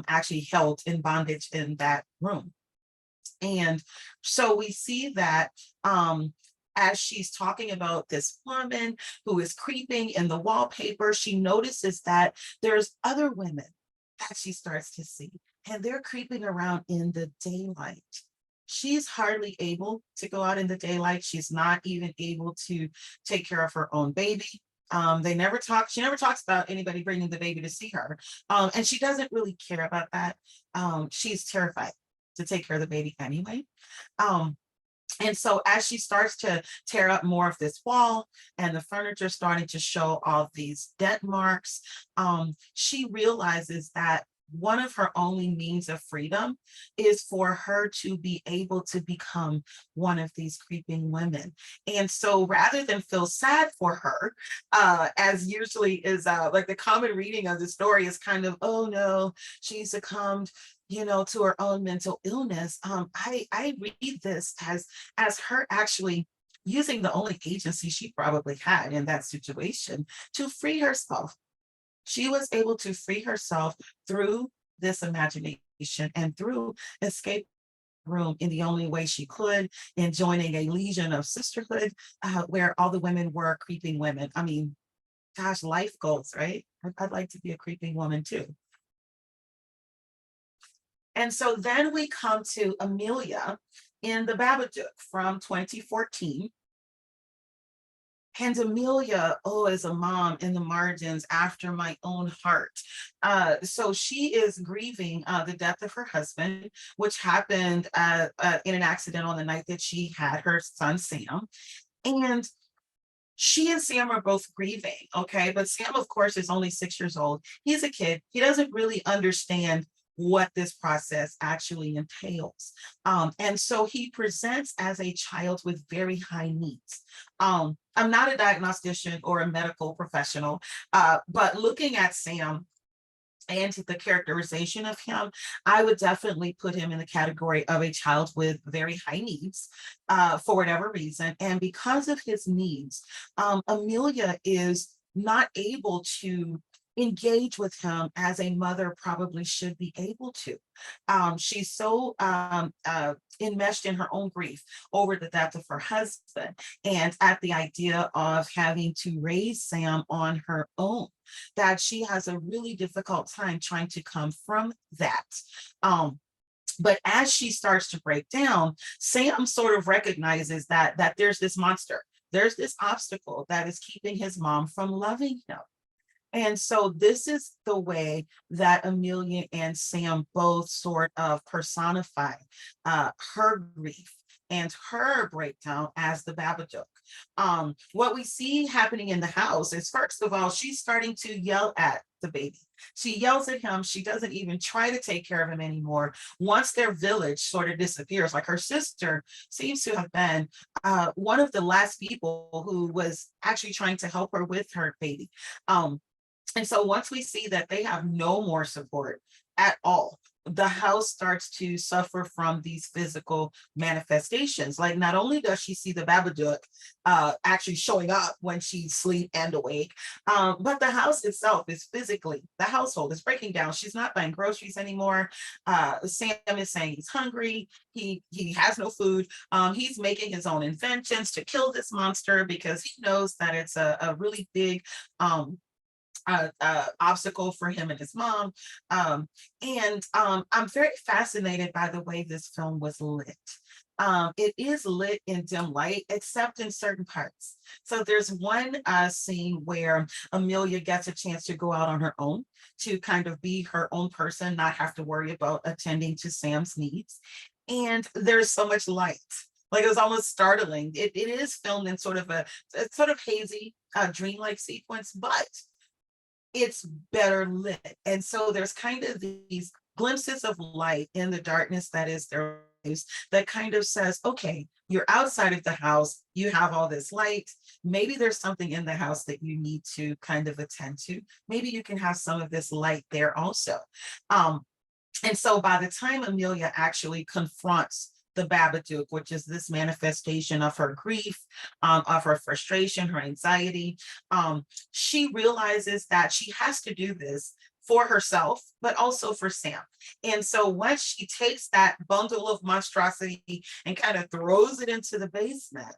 Speaker 4: actually held in bondage in that room. And so we see that as she's talking about this woman who is creeping in the wallpaper, she notices that there's other women that she starts to see, and they're creeping around in the daylight. She's hardly able to go out in the daylight. She's not even able to take care of her own baby. She never talks about anybody bringing the baby to see her. And she doesn't really care about that. She's terrified to take care of the baby anyway. And so as she starts to tear up more of this wall and the furniture starting to show all these dent marks, she realizes that one of her only means of freedom is for her to be able to become one of these creeping women. And so rather than feel sad for her, as usually is like the common reading of the story is kind of, oh no, she succumbed, you know, to her own mental illness. I read this as her actually using the only agency she probably had in that situation to free herself. She was able to free herself through this imagination and through escape room in the only way she could, in joining a legion of sisterhood where all the women were creeping women. I mean, gosh, life goals, right? I'd like to be a creeping woman too. And so then we come to Amelia in the Babadook from 2014. And Amelia, oh, is a mom in the margins after my own heart. So she is grieving the death of her husband, which happened in an accident on the night that she had her son, Sam. And she and Sam are both grieving, okay? But Sam, of course, is only 6 years old. He's a kid. He doesn't really understand what this process actually entails. And so he presents as a child with very high needs. I'm not a diagnostician or a medical professional, but looking at Sam and the characterization of him, I would definitely put him in the category of a child with very high needs for whatever reason. And because of his needs, Amelia is not able to engage with him as a mother probably should be able to. She's so enmeshed in her own grief over the death of her husband and at the idea of having to raise Sam on her own, that she has a really difficult time trying to come from that. But as she starts to break down, Sam sort of recognizes that there's this monster, there's this obstacle that is keeping his mom from loving him. And so this is the way that Amelia and Sam both sort of personify her grief and her breakdown as the Babadook. What we see happening in the house is, first of all, she's starting to yell at the baby. She yells at him. She doesn't even try to take care of him anymore. Once their village sort of disappears, like her sister seems to have been one of the last people who was actually trying to help her with her baby. And so once we see that they have no more support at all, the house starts to suffer from these physical manifestations. Like, not only does she see the Babadook actually showing up when she's asleep and awake, but the house itself is physically, the household is breaking down. She's not buying groceries anymore. Sam is saying he's hungry. He has no food. He's making his own inventions to kill this monster because he knows that it's a really big obstacle for him and his mom. I'm very fascinated by the way this film was lit. It is lit in dim light, except in certain parts. So there's one scene where Amelia gets a chance to go out on her own to kind of be her own person, not have to worry about attending to Sam's needs. And there's so much light. Like, it was almost startling. It is filmed in sort of a sort of hazy, dreamlike sequence, but it's better lit. And so there's kind of these glimpses of light in the darkness that is their lives that kind of says, okay, you're outside of the house, you have all this light. Maybe there's something in the house that you need to kind of attend to. Maybe you can have some of this light there also. And so by the time Amelia actually confronts the Babadook, which is this manifestation of her grief, of her frustration, her anxiety, she realizes that she has to do this for herself, but also for Sam. And so once she takes that bundle of monstrosity and kind of throws it into the basement,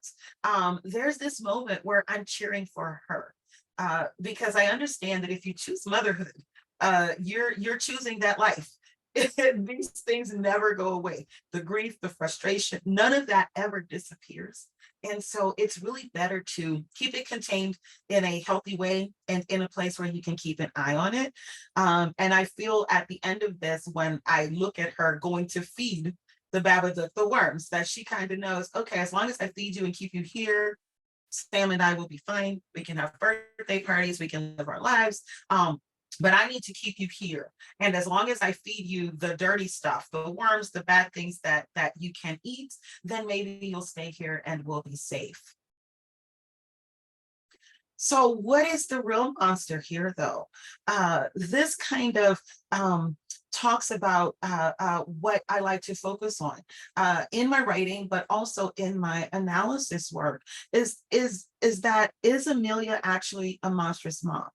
Speaker 4: there's this moment where I'm cheering for her, because I understand that if you choose motherhood, you're choosing that life. These things never go away. The grief, the frustration, none of that ever disappears. And so it's really better to keep it contained in a healthy way and in a place where you can keep an eye on it. And I feel at the end of this, when I look at her going to feed the Babadook the worms, that she kind of knows, okay, as long as I feed you and keep you here, Sam and I will be fine. We can have birthday parties, we can live our lives. but I need to keep you here. And as long as I feed you the dirty stuff, the worms, the bad things that you can eat, then maybe you'll stay here and we'll be safe. So what is the real monster here, though? This kind of talks about what I like to focus on in my writing, but also in my analysis work, is Amelia actually a monstrous mom?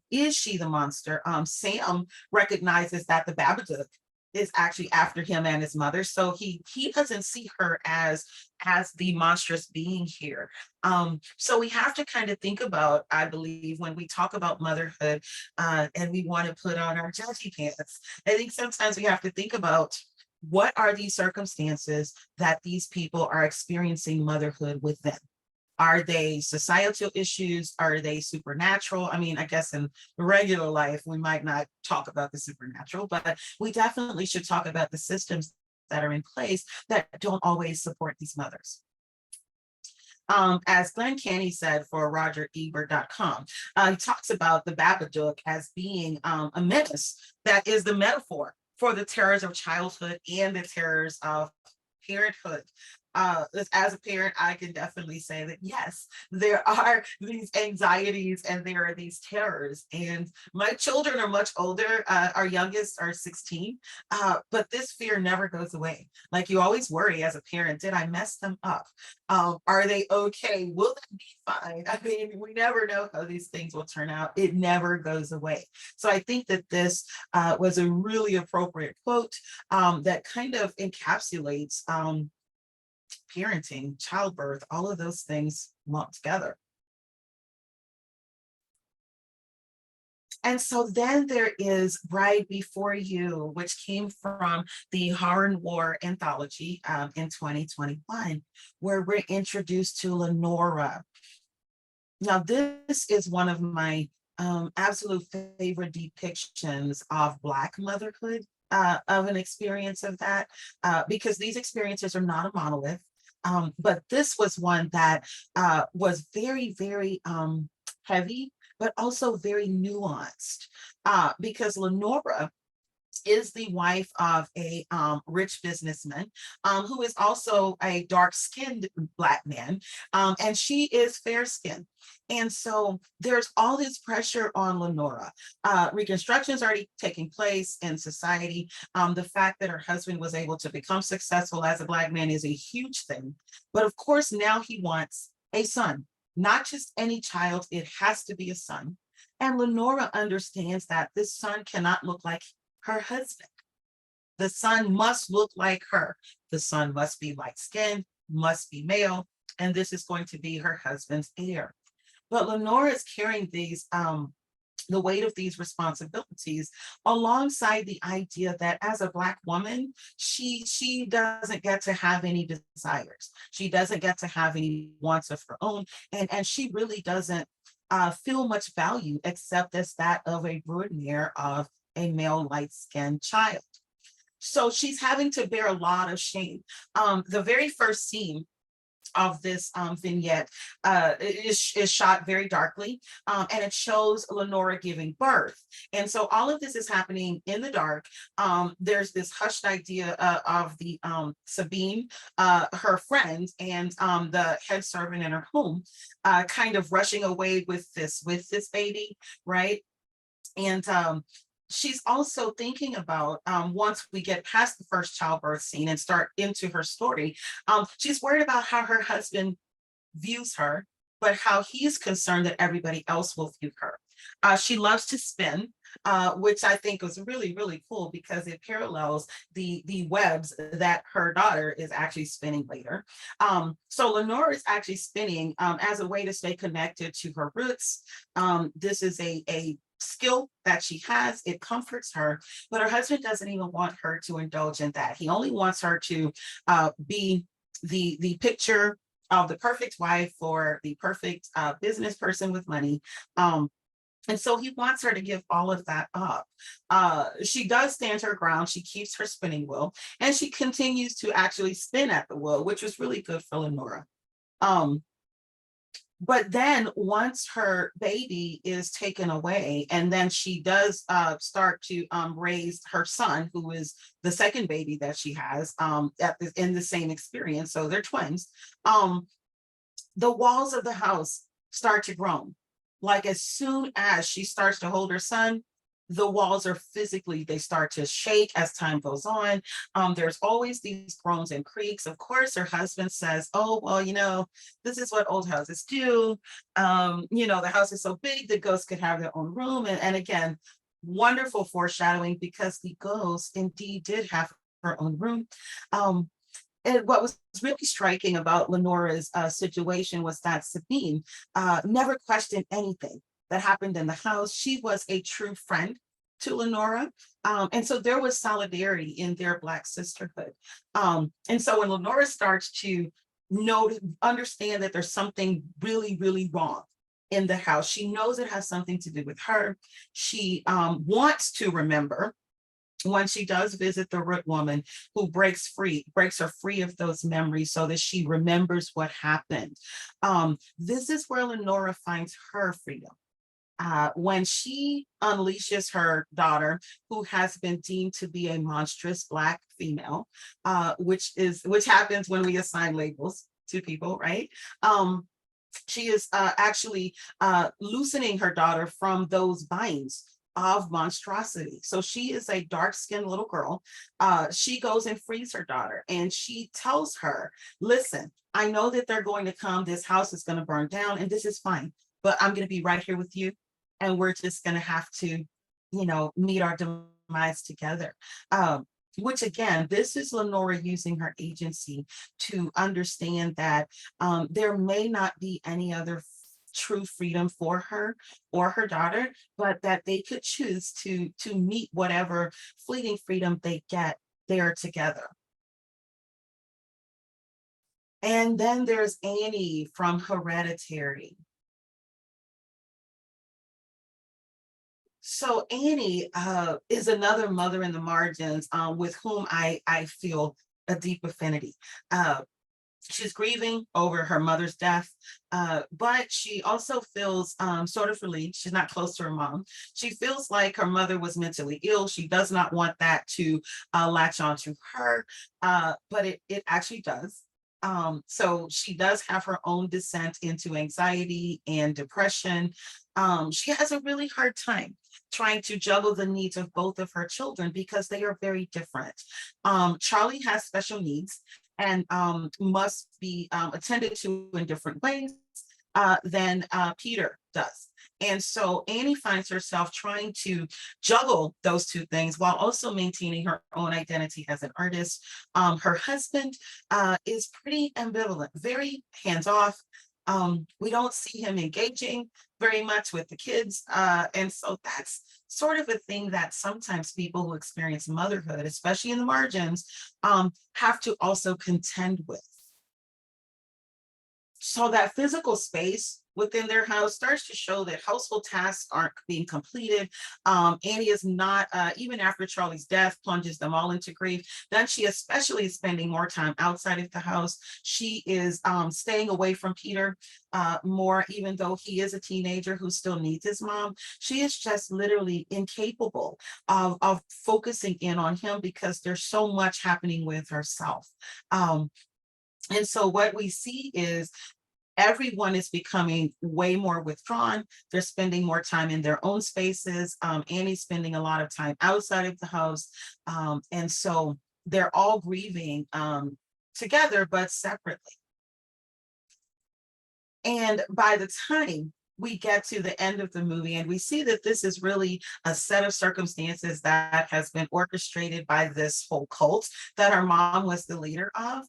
Speaker 4: Is she the monster? Sam recognizes that the Babadook is actually after him and his mother, so he doesn't see her as the monstrous being here. So we have to kind of think about, I believe, when we talk about motherhood and we want to put on our judgy pants, I think sometimes we have to think about what are these circumstances that these people are experiencing motherhood within. Are they societal issues? Are they supernatural? I mean, I guess in regular life, we might not talk about the supernatural, but we definitely should talk about the systems that are in place that don't always support these mothers. As Glenn Canny said for RogerEbert.com, he talks about the Babadook as being a menace that is the metaphor for the terrors of childhood and the terrors of parenthood. As a parent, I can definitely say that yes, there are these anxieties and there are these terrors. And my children are much older. Our youngest are 16, but this fear never goes away. Like, you always worry as a parent, did I mess them up? Are they okay? Will they be fine? I mean, we never know how these things will turn out. It never goes away. So I think that this was a really appropriate quote that kind of encapsulates parenting, childbirth, all of those things lumped together. And so then there is Bride Before You, which came from the Horror and War anthology in 2021, where we're introduced to Lenora. Now, this is one of my absolute favorite depictions of Black motherhood, of an experience of that, because these experiences are not a monolith. But this was one that was very, very heavy, but also very nuanced, because Lenora is the wife of a rich businessman who is also a dark-skinned Black man, and she is fair-skinned. And so there's all this pressure on Lenora. Reconstruction is already taking place in society. The fact that her husband was able to become successful as a Black man is a huge thing. But of course, now he wants a son, not just any child, it has to be a son. And Lenora understands that this son cannot look like her husband. The son must look like her. The son must be light-skinned, must be male, and this is going to be her husband's heir. But Lenora is carrying these, the weight of these responsibilities alongside the idea that as a Black woman, she doesn't get to have any desires. She doesn't get to have any wants of her own, and she really doesn't feel much value except as that of a broodmare of a male light-skinned child. So she's having to bear a lot of shame. The very first scene of this vignette is shot very darkly, and it shows Lenora giving birth. And so all of this is happening in the dark. There's this hushed idea of the Sabine, her friend, and the head servant in her home, kind of rushing away with this baby, right? And she's also thinking about, once we get past the first childbirth scene and start into her story, she's worried about how her husband views her, but how he's concerned that everybody else will view her. She loves to spin, which I think was really, really cool because it parallels the webs that her daughter is actually spinning later. So Lenora is actually spinning as a way to stay connected to her roots. This is a skill that she has. It comforts her, but her husband doesn't even want her to indulge in that. He only wants her to be the picture of the perfect wife or the perfect business person with money. And so he wants her to give all of that up. She does stand her ground. She keeps her spinning wheel, and she continues to actually spin at the wheel, which was really good for Lenora. But then once her baby is taken away, and then she does start to raise her son, who is the second baby that she has in the same experience. So they're twins. The walls of the house start to groan. Like as soon as she starts to hold her son, the walls are physically, they start to shake as time goes on. There's always these groans and creaks. Of course, her husband says, oh, well, this is what old houses do. The house is so big, the ghosts could have their own room. And again, wonderful foreshadowing, because the ghost indeed did have her own room. And what was really striking about Lenora's situation was that Sabine never questioned anything that happened in the house. She was a true friend to Lenora. And so there was solidarity in their Black sisterhood. And so when Lenora starts to understand that there's something really, really wrong in the house, she knows it has something to do with her. She wants to remember when she does visit the root woman, who breaks her free of those memories so that she remembers what happened. This is where Lenora finds her freedom. When she unleashes her daughter, who has been deemed to be a monstrous Black female, which happens when we assign labels to people, right? She is actually loosening her daughter from those binds of monstrosity. So she is a dark-skinned little girl. She goes and frees her daughter, and she tells her, listen, I know that they're going to come, this house is going to burn down, and this is fine, but I'm going to be right here with you, and we're just going to have to, meet our demise together. Which again, this is Lenora using her agency to understand that there may not be any other true freedom for her or her daughter, but that they could choose to meet whatever fleeting freedom they get there together. And then there's Annie from Hereditary. So Annie is another mother in the margins with whom I feel a deep affinity. She's grieving over her mother's death, but she also feels sort of relieved. She's not close to her mom. She feels like her mother was mentally ill. She does not want that to latch onto her, but it actually does. So she does have her own descent into anxiety and depression. She has a really hard time trying to juggle the needs of both of her children because they are very different. Charlie has special needs and must be attended to in different ways than Peter does. And so Annie finds herself trying to juggle those two things while also maintaining her own identity as an artist. Her husband is pretty ambivalent, very hands-off. We don't see him engaging very much with the kids. And so that's sort of a thing that sometimes people who experience motherhood, especially in the margins, have to also contend with. So that physical space within their house starts to show that household tasks aren't being completed. Annie is not, even after Charlie's death, plunges them all into grief. Then she especially is spending more time outside of the house. She is staying away from Peter more, even though he is a teenager who still needs his mom. She is just literally incapable of focusing in on him because there's so much happening with herself. And so what we see is everyone is becoming way more withdrawn. They're spending more time in their own spaces. Annie's spending a lot of time outside of the house. And so they're all grieving together, but separately. And by the time we get to the end of the movie and we see that this is really a set of circumstances that has been orchestrated by this whole cult that her mom was the leader of,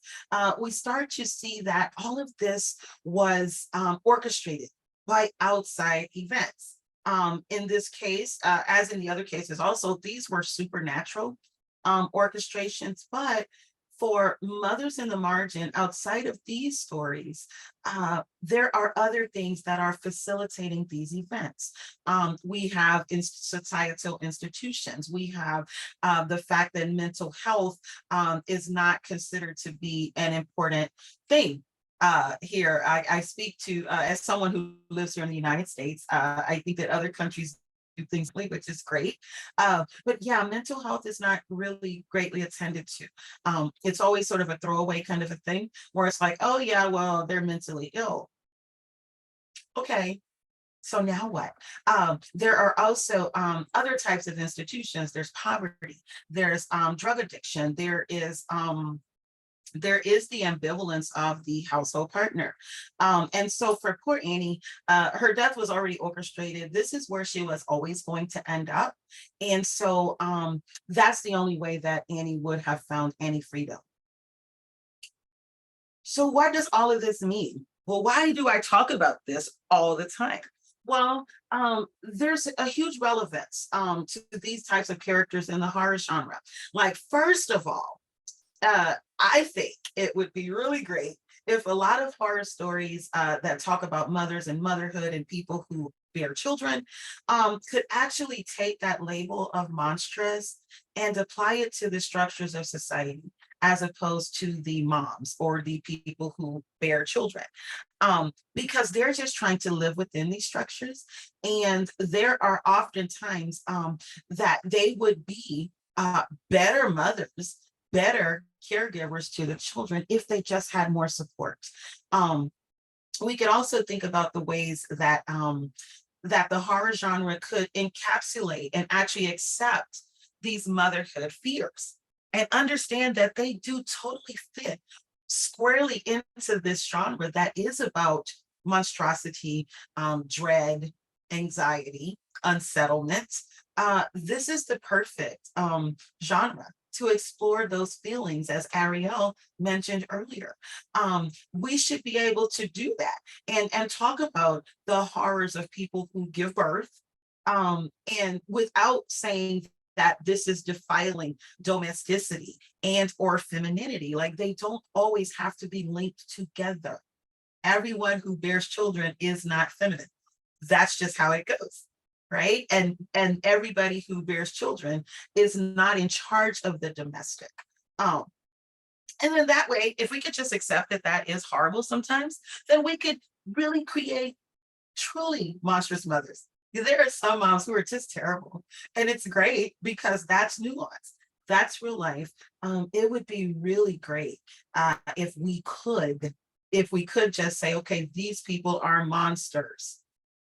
Speaker 4: we start to see that all of this was orchestrated by outside events. In this case, as in the other cases also, these were supernatural orchestrations, but for Mothers in the Margin, outside of these stories, there are other things that are facilitating these events. We have societal institutions. We have the fact that mental health is not considered to be an important thing here. I speak to, as someone who lives here in the United States, I think that other countries do things, which is great. But yeah, mental health is not really greatly attended to. It's always sort of a throwaway kind of a thing where it's like, oh yeah, well, they're mentally ill. Okay, so now what? There are also other types of institutions. There's poverty, there's drug addiction, there is the ambivalence of the household partner. And so for poor Annie, her death was already orchestrated. This is where she was always going to end up. And so that's the only way that Annie would have found any freedom. So what does all of this mean? Well, why do I talk about this all the time? Well, there's a huge relevance to these types of characters in the horror genre. Like, first of all, I think it would be really great if a lot of horror stories that talk about mothers and motherhood and people who bear children could actually take that label of monstrous and apply it to the structures of society, as opposed to the moms or the people who bear children, because they're just trying to live within these structures. And there are often times that they would be better mothers, better caregivers to the children if they just had more support. We could also think about the ways that that the horror genre could encapsulate and actually accept these motherhood fears and understand that they do totally fit squarely into this genre that is about monstrosity, dread, anxiety, unsettlement. This is the perfect genre to explore those feelings, as Ariel mentioned earlier. We should be able to do that and talk about the horrors of people who give birth, and without saying that this is defiling domesticity and or femininity. Like, they don't always have to be linked together. Everyone who bears children is not feminine. That's just how it goes, right? And everybody who bears children is not in charge of the domestic. And then that way, if we could just accept that that is horrible sometimes, then we could really create truly monstrous mothers. There are some moms who are just terrible, and it's great because that's nuance. That's real life. It would be really great if we could just say, okay, these people are monsters.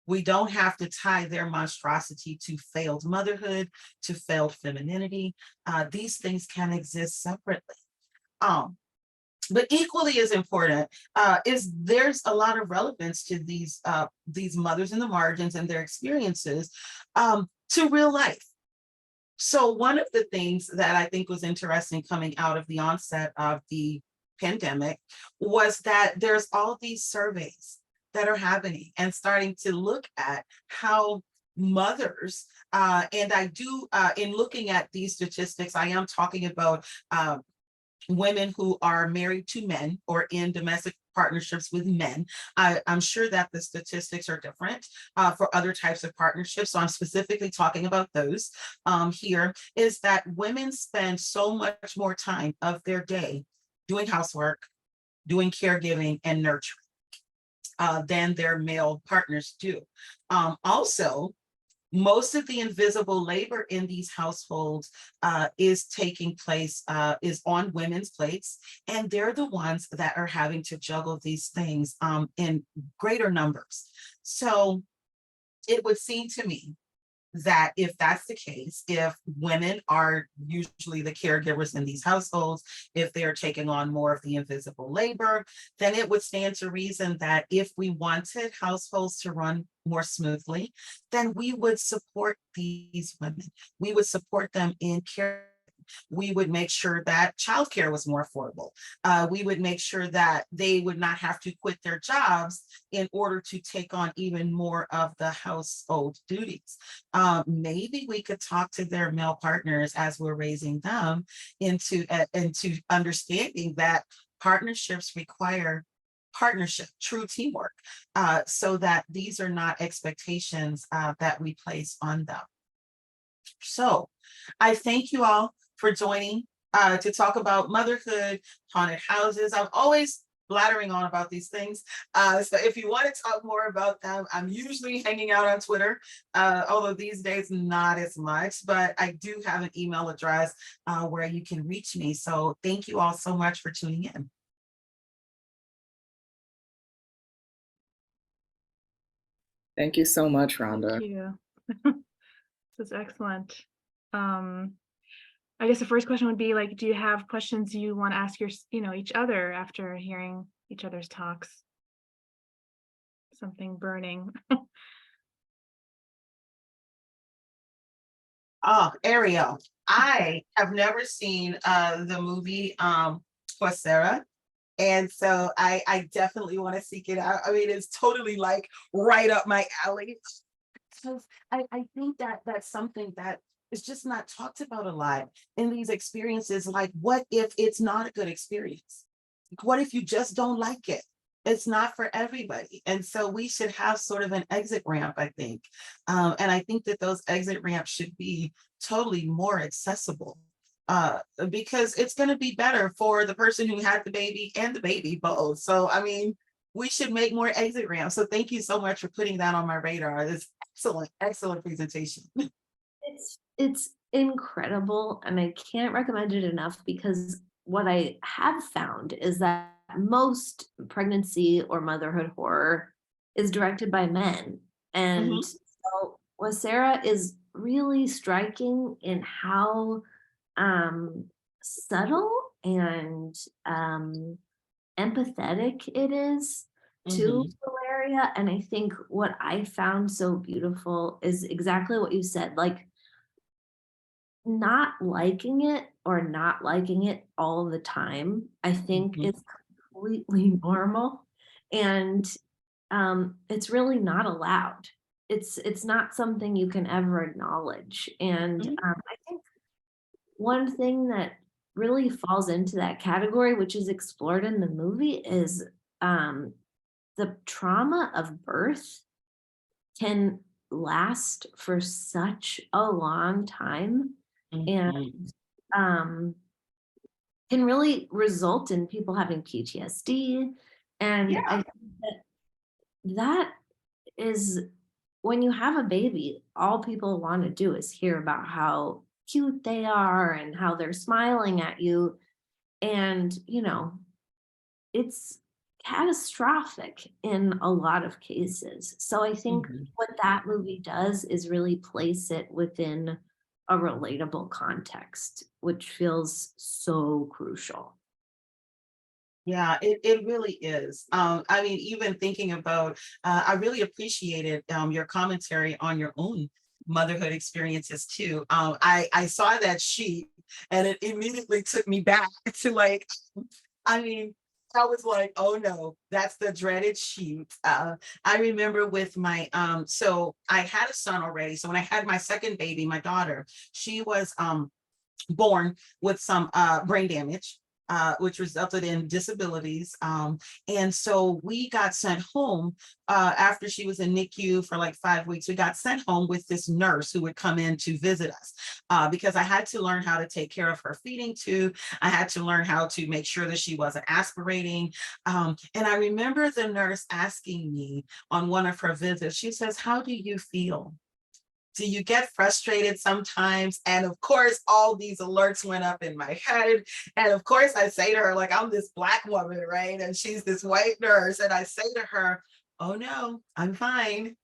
Speaker 4: We don't have to tie their monstrosity to failed motherhood, to failed femininity. These things can exist separately. But equally as important is there's a lot of relevance to these mothers in the margins and their experiences to real life. So one of the things that I think was interesting coming out of the onset of the pandemic was that there's all these surveys that are happening and starting to look at how mothers, and I do, in looking at these statistics, I am talking about women who are married to men or in domestic partnerships with men. I'm sure that the statistics are different for other types of partnerships. So I'm specifically talking about those here, is that women spend so much more time of their day doing housework, doing caregiving and nurturing than their male partners do. Also, most of the invisible labor in these households is taking place, is on women's plates, and they're the ones that are having to juggle these things in greater numbers. So it would seem to me that if that's the case, if women are usually the caregivers in these households, if they're taking on more of the invisible labor, then it would stand to reason that if we wanted households to run more smoothly, then we would support these women. We would support them in care. We would make sure that childcare was more affordable. We would make sure that they would not have to quit their jobs in order to take on even more of the household duties. Maybe we could talk to their male partners as we're raising them into understanding that partnerships require partnership, true teamwork, so that these are not expectations that we place on them. So I thank you all for joining to talk about motherhood, haunted houses. I've always blathering on about these things. So if you want to talk more about them, I'm usually hanging out on Twitter, although these days not as much, but I do have an email address where you can reach me. So thank you all so much for tuning in.
Speaker 3: Thank you so much, Rhonda.
Speaker 1: Thank you. This is excellent. I guess the first question would be like, do you have questions you want to ask each other after hearing each other's talks? Something burning.
Speaker 4: Oh, Ariel. I have never seen the movie for Sarah. And so I definitely want to seek it out. I mean, it's totally like right up my alley. Because I think that that's something that is just not talked about a lot in these experiences. Like, what if it's not a good experience? What if you just don't like it? It's not for everybody. And so we should have sort of an exit ramp, I think. And I think that those exit ramps should be totally more accessible, because it's going to be better for the person who had the baby and the baby both. So, I mean, we should make more exit ramps. So thank you so much for putting that on my radar. This excellent presentation.
Speaker 2: It's incredible, and I can't recommend it enough, because what I have found is that most pregnancy or motherhood horror is directed by men. And so what Sarah is really striking in how subtle and empathetic it is to Valeria. And I think what I found so beautiful is exactly what you said, like not liking it or not liking it all the time, I think is completely normal. And it's really not allowed. It's not something you can ever acknowledge. And I think one thing that really falls into that category, which is explored in the movie, is the trauma of birth can last for such a long time and can really result in people having PTSD. And I think that is, when you have a baby, all people want to do is hear about how cute they are and how they're smiling at you. And, it's catastrophic in a lot of cases. So I think what that movie does is really place it within a relatable context, which feels so crucial.
Speaker 4: Yeah, it really is. I mean, even thinking about, I really appreciated your commentary on your own motherhood experiences too. I saw that sheet and it immediately took me back to like, I mean, I was like, oh no, that's the dreaded sheet. I remember with my, so I had a son already. So when I had my second baby, my daughter, she was born with some brain damage, which resulted in disabilities. And so we got sent home after she was in NICU for like 5 weeks. We got sent home with this nurse who would come in to visit us because I had to learn how to take care of her feeding tube. I had to learn how to make sure that she wasn't aspirating. And I remember the nurse asking me on one of her visits, she says, "How do you feel? Do you get frustrated sometimes?" And of course, all these alerts went up in my head. And of course, I say to her, like, I'm this Black woman, right? And she's this white nurse. And I say to her, oh no, I'm fine.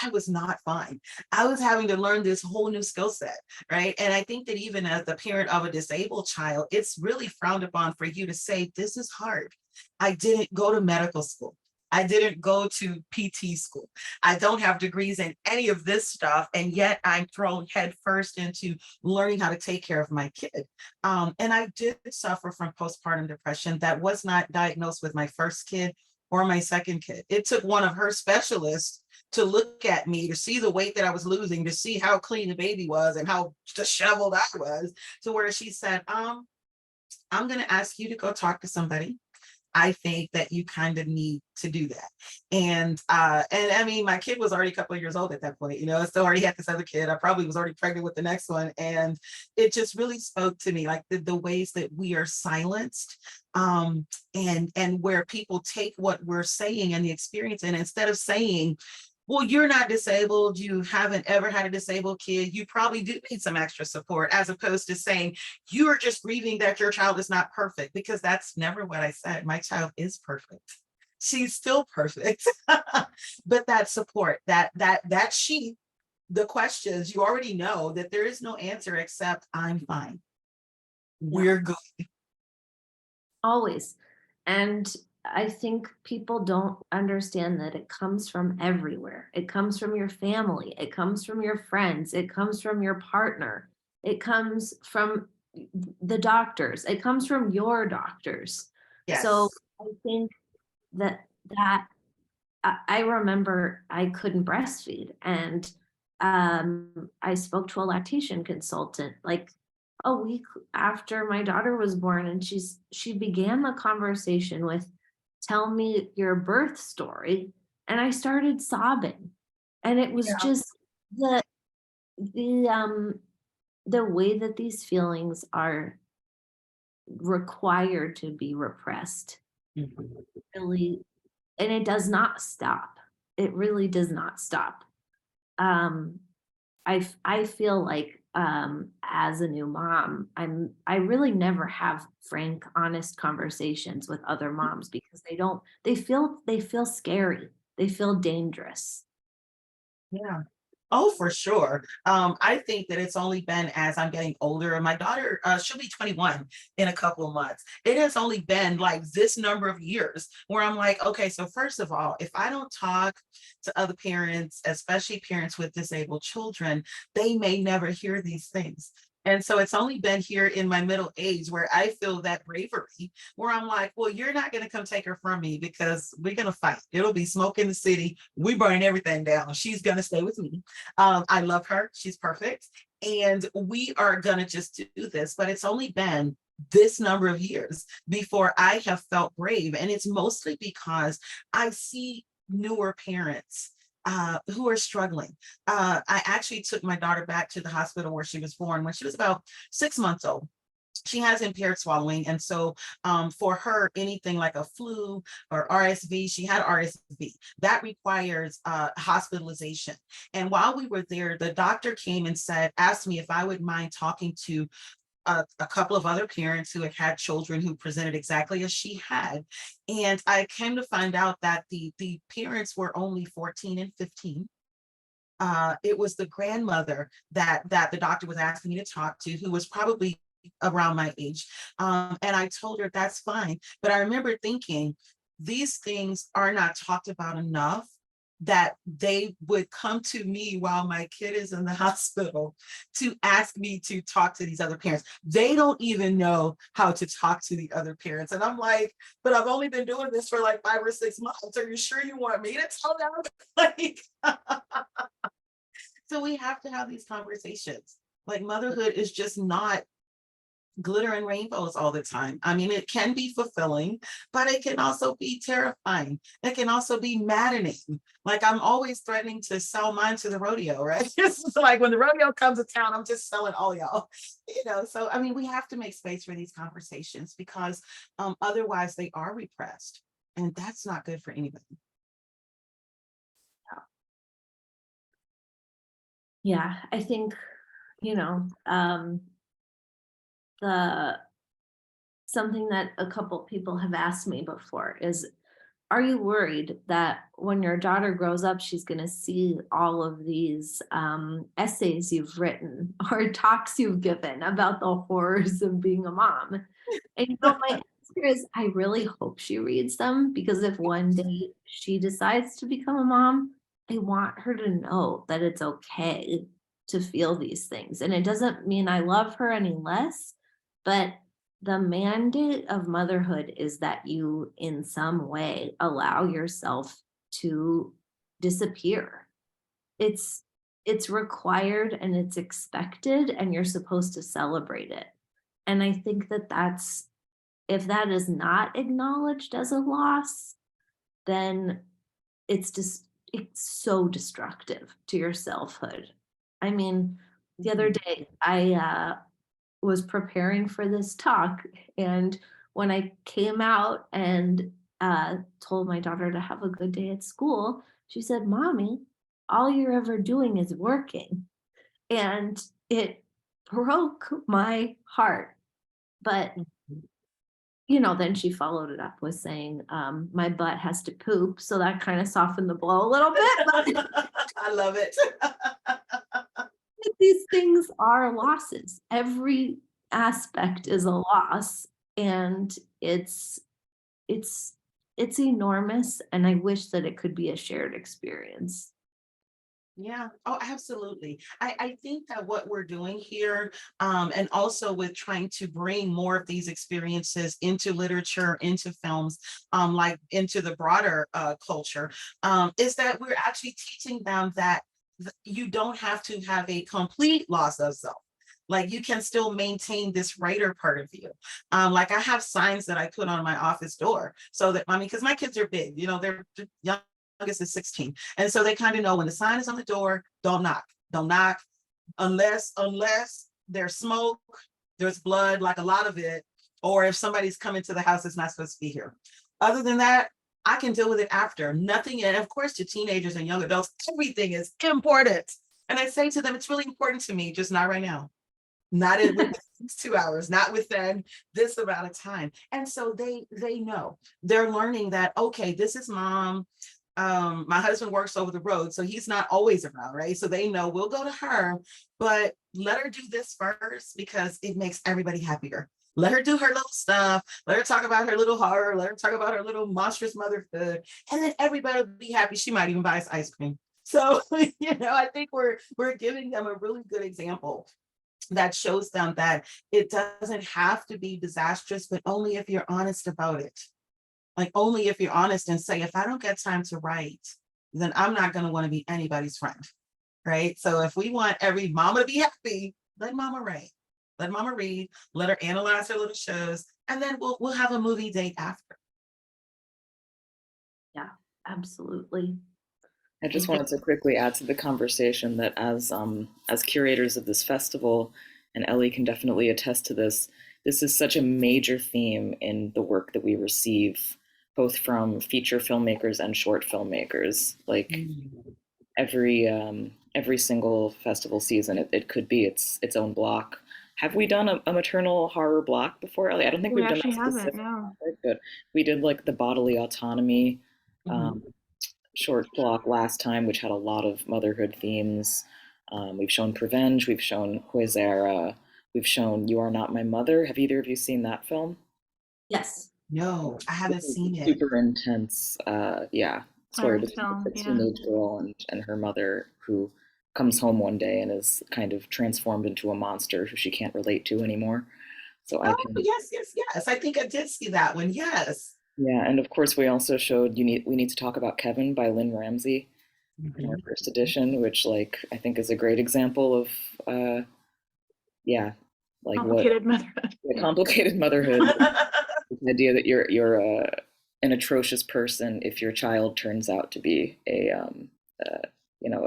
Speaker 4: I was not fine. I was having to learn this whole new skill set, right? And I think that even as the parent of a disabled child, it's really frowned upon for you to say, this is hard. I didn't go to medical school. I didn't go to PT school. I don't have degrees in any of this stuff. And yet I'm thrown headfirst into learning how to take care of my kid. And I did suffer from postpartum depression that was not diagnosed with my first kid or my second kid. It took one of her specialists to look at me, to see the weight that I was losing, to see how clean the baby was and how disheveled I was, to where she said, I'm going to ask you to go talk to somebody. I think that you kind of need to do that. And I mean, my kid was already a couple of years old at that point, I still already had this other kid. I probably was already pregnant with the next one. And it just really spoke to me, like the ways that we are silenced, and where people take what we're saying and the experience, and instead of saying, well, you're not disabled, you haven't ever had a disabled kid, you probably do need some extra support, as opposed to saying you're just grieving that your child is not perfect, because that's never what I said. My child is perfect. She's still perfect. But that support, that sheet, the questions, you already know that there is no answer except I'm fine. We're good.
Speaker 2: Always. And I think people don't understand that it comes from everywhere. It comes from your family. It comes from your friends. It comes from your partner. It comes from the doctors. It comes from your doctors.
Speaker 4: Yes.
Speaker 2: So I think that I remember I couldn't breastfeed, and I spoke to a lactation consultant like a week after my daughter was born, and she began the conversation with, "Tell me your birth story," and I started sobbing, and it was
Speaker 4: Yeah.
Speaker 2: just the the um the way that these feelings are required to be repressed
Speaker 4: Mhm.
Speaker 2: really, and it does not stop. It really does not stop. Um, I feel like, as a new mom, I really never have frank, honest conversations with other moms because they feel scary. They feel dangerous.
Speaker 4: Yeah. Oh, for sure. I think that it's only been as I'm getting older, and my daughter, she'll be 21 in a couple of months. It has only been like this number of years where I'm like, okay, so first of all, if I don't talk to other parents, especially parents with disabled children, they may never hear these things. And so it's only been here in my middle age where I feel that bravery, where I'm like, well, you're not going to come take her from me because we're going to fight. It'll be smoke in the city. We burn everything down. She's going to stay with me. I love her. She's perfect. And we are going to just do this. But it's only been this number of years before I have felt brave. And it's mostly because I see newer parents who are struggling. I actually took my daughter back to the hospital where she was born when she was about 6 months old. She has impaired swallowing. And so for her, anything like a flu or RSV, she had RSV, that requires hospitalization. And while we were there, the doctor came and asked me if I would mind talking to a couple of other parents who had children who presented exactly as she had. And I came to find out that the parents were only 14 and 15. It was the grandmother that the doctor was asking me to talk to, who was probably around my age. And I told her that's fine. But I remember thinking, these things are not talked about enough, that they would come to me while my kid is in the hospital to ask me to talk to these other parents. They don't even know how to talk to the other parents. And I'm like, but I've only been doing this for like 5 or 6 months. Are you sure you want me to tell them? Like, so we have to have these conversations. Like, motherhood is just not glitter and rainbows all the time. I mean, it can be fulfilling, but it can also be terrifying. It can also be maddening. Like, I'm always threatening to sell mine to the rodeo, right? It's like when the rodeo comes to town, I'm just selling all y'all, So, I mean, we have to make space for these conversations because otherwise they are repressed, and that's not good for anybody.
Speaker 2: Yeah, I think, the something that a couple people have asked me before is, are you worried that when your daughter grows up, she's going to see all of these essays you've written or talks you've given about the horrors of being a mom? And my answer is, I really hope she reads them, because if one day she decides to become a mom, I want her to know that it's okay to feel these things. And it doesn't mean I love her any less, but the mandate of motherhood is that you, in some way, allow yourself to disappear. It's it's required and it's expected, and you're supposed to celebrate it. And I think that that's if that is not acknowledged as a loss, then it's so destructive to your selfhood. I mean, the other day I was preparing for this talk, and when I came out and told my daughter to have a good day at school, she said, "Mommy, all you're ever doing is working." And it broke my heart. But then she followed it up with saying, my butt has to poop. So that kind of softened the blow a little bit. But
Speaker 4: I love it.
Speaker 2: these things are losses. Every aspect is a loss. And it's enormous. And I wish that it could be a shared experience.
Speaker 4: Yeah. Oh, absolutely. I think that what we're doing here, and also with trying to bring more of these experiences into literature, into films, like into the broader culture, is that we're actually teaching them that you don't have to have a complete loss of self. Like you can still maintain this writer part of you. Like I have signs that I put on my office door so that, I mean, because my kids are big, they're young. Youngest is 16. And so they kind of know when the sign is on the door, don't knock. Don't knock unless there's smoke, there's blood, like a lot of it, or if somebody's coming to the house, it's not supposed to be here. Other than that, I can deal with it after. Nothing, and of course, to teenagers and young adults, everything is important. And I say to them, it's really important to me, just not right now. Not in within 2 hours, not within this amount of time. And so they know. They're learning that, okay, this is mom. My husband works over the road, so he's not always around, right? So they know we'll go to her, but let her do this first because it makes everybody happier. Let her do her little stuff. Let her talk about her little horror. Let her talk about her little monstrous motherhood, and then everybody will be happy. She might even buy us ice cream. So I think we're giving them a really good example that shows them that it doesn't have to be disastrous, but only if you're honest about it. Like only if you're honest and say, if I don't get time to write, then I'm not going to want to be anybody's friend, right? So if we want every mama to be happy, let mama write, let mama read, let her analyze her little shows, and then we'll have a movie date after.
Speaker 2: Yeah, absolutely.
Speaker 3: I just wanted to quickly add to the conversation that as curators of this festival, and Ellie can definitely attest to this, this is such a major theme in the work that we receive, both from feature filmmakers and short filmmakers. Like every single festival season, it could be its own block. Have we done a maternal horror block before, Ellie? I don't think
Speaker 1: We
Speaker 3: we've done
Speaker 1: actually
Speaker 3: that
Speaker 1: haven't,
Speaker 3: specific,
Speaker 1: no.
Speaker 3: but we did like the bodily autonomy short block last time, which had a lot of motherhood themes. We've shown Prevenge, we've shown Huesera, we've shown You Are Not My Mother. Have either of you seen that film?
Speaker 2: Yes.
Speaker 4: No, I haven't seen it.
Speaker 3: Super intense, story
Speaker 1: Irish
Speaker 3: of
Speaker 1: film,
Speaker 3: a
Speaker 1: yeah.
Speaker 3: teenage girl and her mother who comes home one day and is kind of transformed into a monster who she can't relate to anymore. So I
Speaker 4: Oh,
Speaker 3: can,
Speaker 4: yes. I think I did see that one. Yes.
Speaker 3: yeah, and of course we also showed We Need to Talk About Kevin by Lynn Ramsey in our first edition, which I think is a great example of like
Speaker 1: Complicated motherhood.
Speaker 3: what complicated motherhood. The idea that you're an atrocious person if your child turns out to be a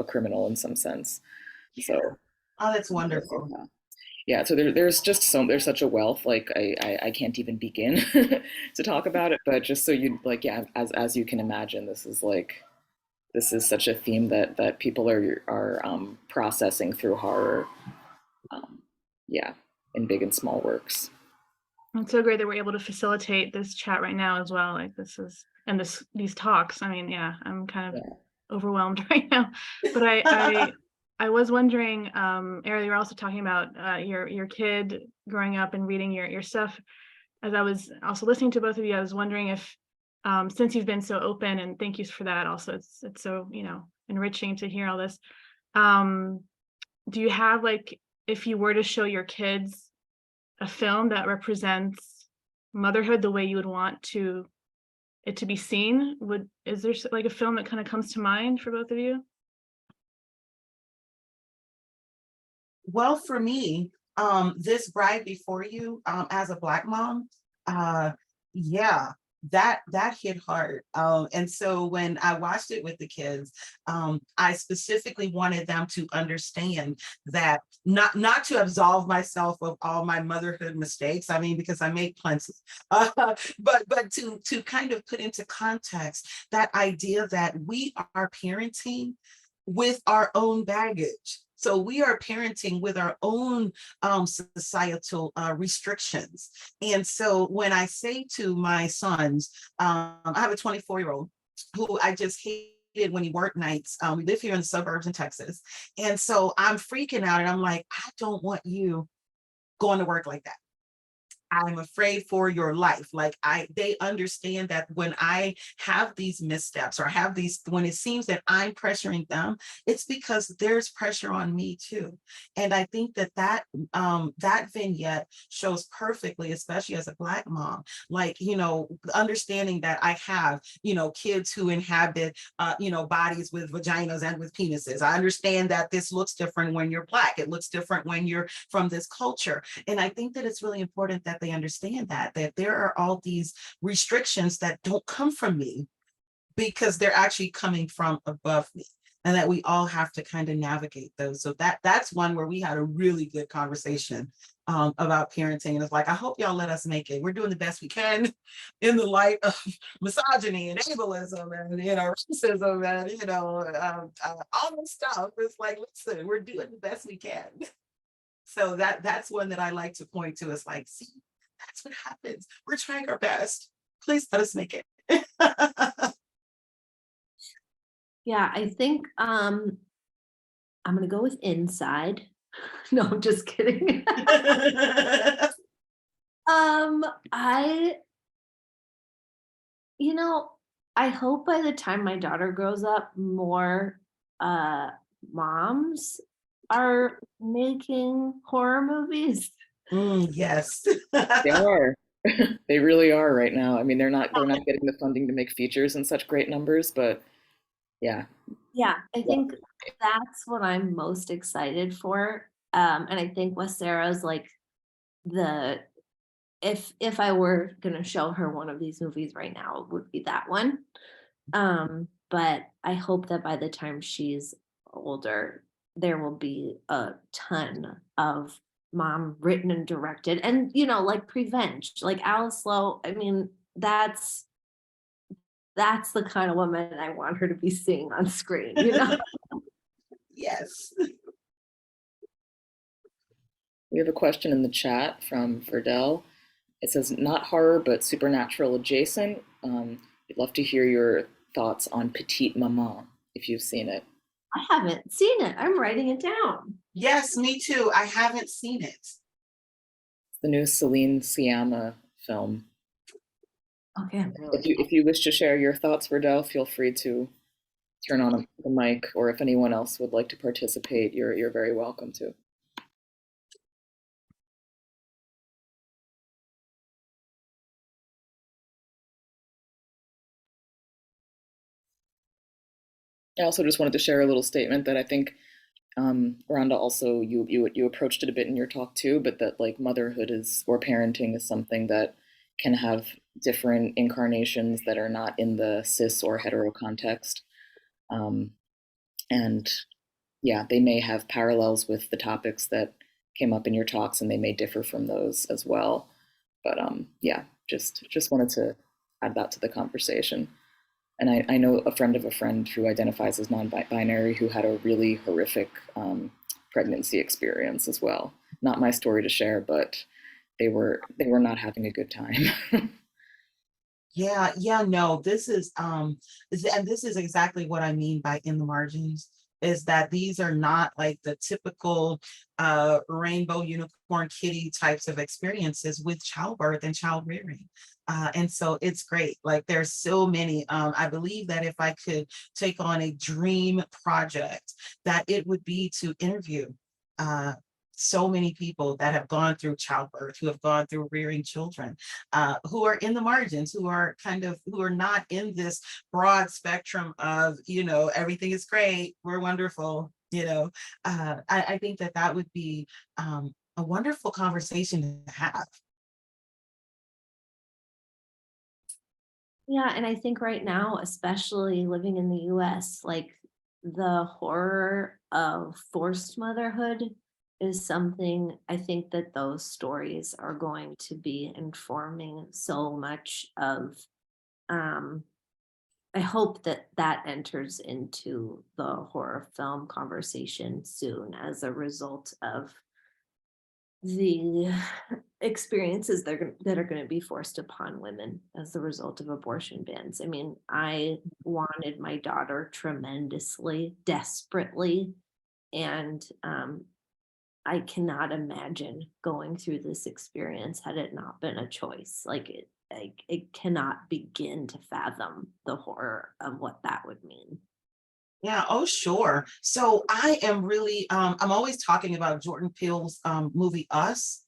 Speaker 3: criminal in some sense. So
Speaker 4: Oh, that's wonderful.
Speaker 3: yeah, so there's such a wealth. Like I can't even begin to talk about it, but just so you as you can imagine, this is such a theme that people are processing through horror, in big and small works.
Speaker 1: It's so great that we're able to facilitate this chat right now as well. Like these talks. I mean, yeah, I'm kind of overwhelmed right now. But I was wondering, Ariel, you were also talking about your kid growing up and reading your stuff. As I was also listening to both of you, I was wondering if, since you've been so open, and thank you for that. Also, it's so enriching to hear all this. Do you have if you were to show your kids a film that represents motherhood the way you would want it to be seen, is there a film that kind of comes to mind for both of you?
Speaker 4: Well, for me, this Bride Before You, as a Black mom, Yeah, that hit hard. And so when I watched it with the kids, I specifically wanted them to understand that not to absolve myself of all my motherhood mistakes. I mean, because I make plenty, but to kind of put into context that idea that we are parenting with our own baggage. So we are parenting with our own societal restrictions. And so when I say to my sons, I have a 24-year-old who I just hated when he worked nights. We live here in the suburbs in Texas. And so I'm freaking out and I'm like, I don't want you going to work like that. I'm afraid for your life. Like they understand that when I have these missteps or have these, when it seems that I'm pressuring them, it's because there's pressure on me too. And I think that vignette shows perfectly, especially as a Black mom, like, understanding that I have, kids who inhabit, bodies with vaginas and with penises. I understand that this looks different when you're Black. It looks different when you're from this culture. And I think that it's really important that they understand that there are all these restrictions that don't come from me because they're actually coming from above me, and that we all have to kind of navigate those. So that's one where we had a really good conversation about parenting. And it's like, I hope y'all let us make it. We're doing the best we can in the light of misogyny and ableism and racism and all this stuff. It's like, listen, we're doing the best we can. So that's one that I like to point to. It's like, see, that's what happens. We're trying our best. Please let us make it.
Speaker 2: Yeah, I think I'm gonna go with inside. No, I'm just kidding. I I hope by the time my daughter grows up, more moms are making horror movies.
Speaker 4: Yes.
Speaker 3: They are. They really are right now. I mean, they're not getting the funding to make features in such great numbers, but yeah.
Speaker 2: Yeah, I think that's what I'm most excited for. And I think with Sarah's like the if I were gonna show her one of these movies right now, it would be that one. But I hope that by the time she's older, there will be a ton of mom written and directed, and like Prevenge, like Alice Lowe. I mean, that's the kind of woman I want her to be seeing on screen.
Speaker 4: Yes.
Speaker 3: We have a question in the chat from Verdell. It says, not horror, but supernatural adjacent. We'd love to hear your thoughts on Petite Maman, if you've seen it.
Speaker 2: I haven't seen it. I'm writing it down.
Speaker 4: Yes, me too. I haven't seen it.
Speaker 3: It's the new Celine Sciamma film.
Speaker 2: Okay.
Speaker 3: If you wish to share your thoughts, Verdell, feel free to turn on the mic, or if anyone else would like to participate, you're very welcome to. I also just wanted to share a little statement that I think, Rhonda, also you approached it a bit in your talk too, but that like motherhood or parenting is something that can have different incarnations that are not in the cis or hetero context. And yeah, they may have parallels with the topics that came up in your talks, and they may differ from those as well. But yeah, just wanted to add that to the conversation. And I know a friend of a friend who identifies as non-binary who had a really horrific pregnancy experience as well. Not my story to share, but they were not having a good time.
Speaker 4: Yeah, no, this is exactly what I mean by in the margins, is that these are not like the typical rainbow unicorn kitty types of experiences with childbirth and child rearing. And so it's great. Like there's so many. I believe that if I could take on a dream project, that it would be to interview so many people that have gone through childbirth, who have gone through rearing children, who are in the margins, who are not in this broad spectrum of, everything is great, we're wonderful. I think that would be a wonderful conversation to have.
Speaker 2: Yeah, and I think right now, especially living in the US, like the horror of forced motherhood is something I think that those stories are going to be informing so much of. Um, I hope that that enters into the horror film conversation soon as a result of the experiences that are going to be forced upon women as a result of abortion bans. I mean, I wanted my daughter tremendously, desperately, and I cannot imagine going through this experience had it not been a choice. It cannot begin to fathom the horror of what that would mean.
Speaker 4: Yeah, oh sure. So I am really I'm always talking about Jordan Peele's movie Us.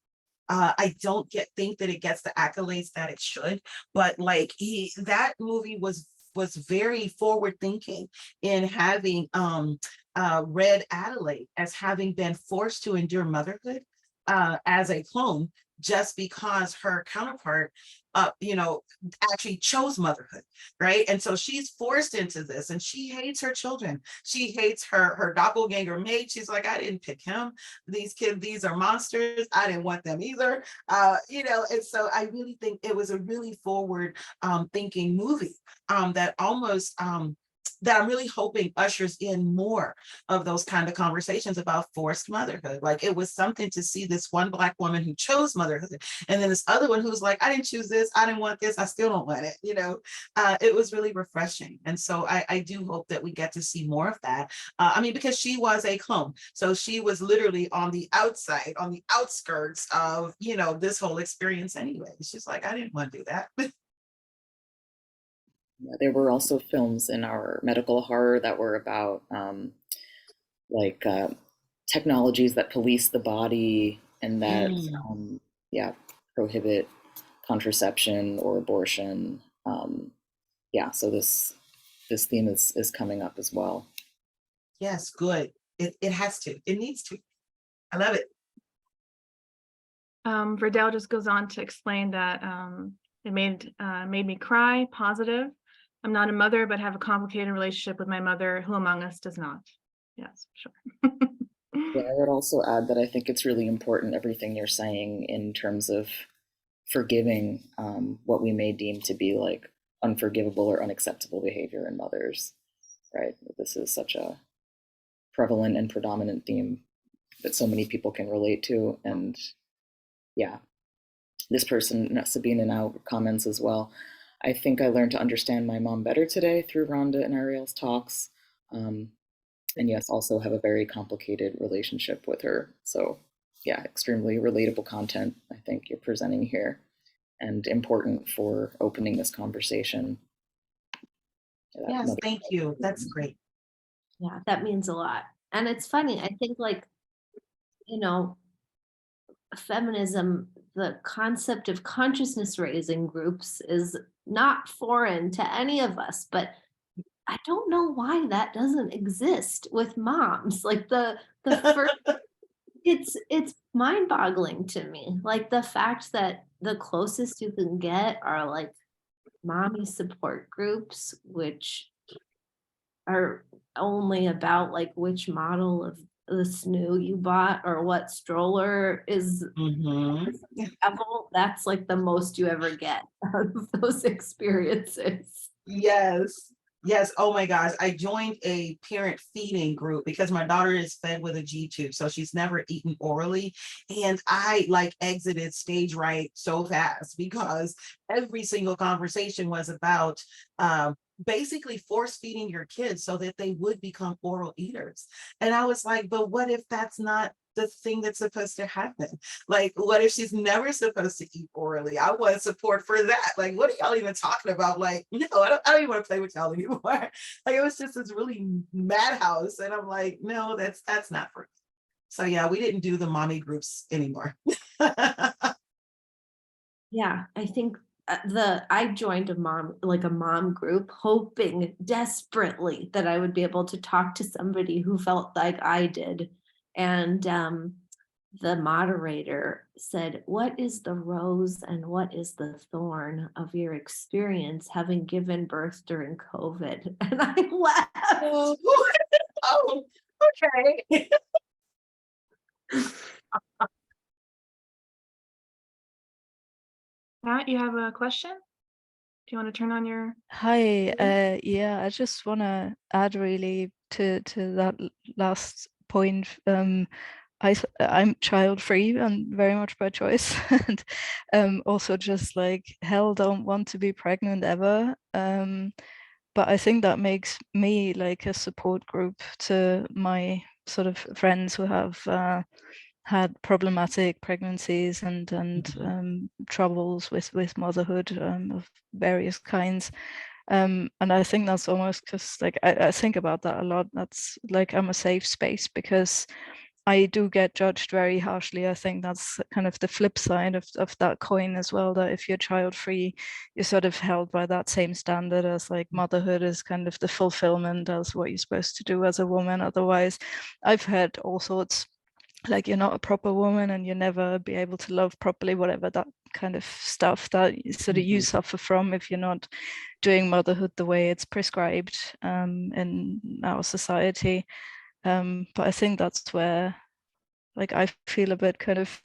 Speaker 4: I don't think that it gets the accolades that it should, but like that movie was very forward thinking in having read Adelaide as having been forced to endure motherhood as a clone just because her counterpart you know, actually chose motherhood, right? And so she's forced into this and she hates her children. She hates her doppelganger mate. She's like, I didn't pick him. These kids, these are monsters. I didn't want them either. You know, and so I really think it was a really forward thinking movie that almost that I'm really hoping ushers in more of those kind of conversations about forced motherhood. Like it was something to see this one Black woman who chose motherhood, and then this other one who's like, I didn't choose this, I didn't want this, I still don't want it. You know, it was really refreshing, and so I do hope that we get to see more of that. I mean, because she was a clone, so she was literally on the outside, on the outskirts of this whole experience anyway. She's like, I didn't want to do that.
Speaker 3: Yeah, there were also films in our medical horror that were about like technologies that police the body and that
Speaker 4: Mm.
Speaker 3: yeah, prohibit contraception or abortion. Yeah, so this theme is coming up as well.
Speaker 4: Yes, good. It has to. It needs to. I love it.
Speaker 1: Verdell just goes on to explain that it made me cry, positive. I'm not a mother, but have a complicated relationship with my mother, who among us does not. Yes, sure.
Speaker 3: Yeah, I would also add that I think it's really important everything you're saying in terms of forgiving what we may deem to be like unforgivable or unacceptable behavior in mothers, right? This is such a prevalent and predominant theme that so many people can relate to. And yeah, this person, Sabina, now comments as well. I think I learned to understand my mom better today through Rhonda and Ariel's talks. And yes, also have a very complicated relationship with her. So yeah, extremely relatable content I think you're presenting here, and important for opening this conversation.
Speaker 4: Yes, thank you. That's great.
Speaker 2: Yeah, that means a lot. And it's funny, I think like, you know, feminism, the concept of consciousness raising groups is not foreign to any of us, but I don't know why that doesn't exist with moms. Like the first it's mind-boggling to me. Like the fact that the closest you can get are like mommy support groups, which are only about like which model of the snoo you bought or what stroller is
Speaker 4: Mhm.
Speaker 2: travel. That's like the most you ever get out of those experiences.
Speaker 4: Yes. Yes. Oh my gosh. I joined a parent feeding group because my daughter is fed with a G tube. So she's never eaten orally. And I like exited stage right so fast because every single conversation was about basically force feeding your kids so that they would become oral eaters. And I was like, but what if that's not the thing that's supposed to happen? Like, what if she's never supposed to eat orally? I want support for that. Like, what are y'all even talking about? Like, no, I don't even want to play with y'all anymore. Like, it was just this really madhouse. And I'm like, no, that's not for me. So yeah, we didn't do the mommy groups anymore.
Speaker 2: Yeah, I think I joined a mom group, hoping desperately that I would be able to talk to somebody who felt like I did. And the moderator said, "What is the rose and what is the thorn of your experience having given birth during COVID?" And I laughed.
Speaker 4: Oh, oh, okay.
Speaker 1: Matt, you have a question? Do you want to turn on your?
Speaker 5: Hi, yeah, I just want to add really to that last point. I'm child free and very much by choice, and also just like hell don't want to be pregnant ever. But I think that makes me like a support group to my sort of friends who have had problematic pregnancies and troubles with motherhood of various kinds. And I think that's almost because like I think about that a lot. That's like I'm a safe space because I do get judged very harshly. I think that's kind of the flip side of that coin as well, that if you're child free, you're sort of held by that same standard as like motherhood is kind of the fulfillment as what you're supposed to do as a woman. Otherwise, I've heard all sorts, like you're not a proper woman and you never be able to love properly, whatever that kind of stuff that sort of you suffer from if you're not doing motherhood the way it's prescribed in our society. But I think that's where like I feel a bit kind of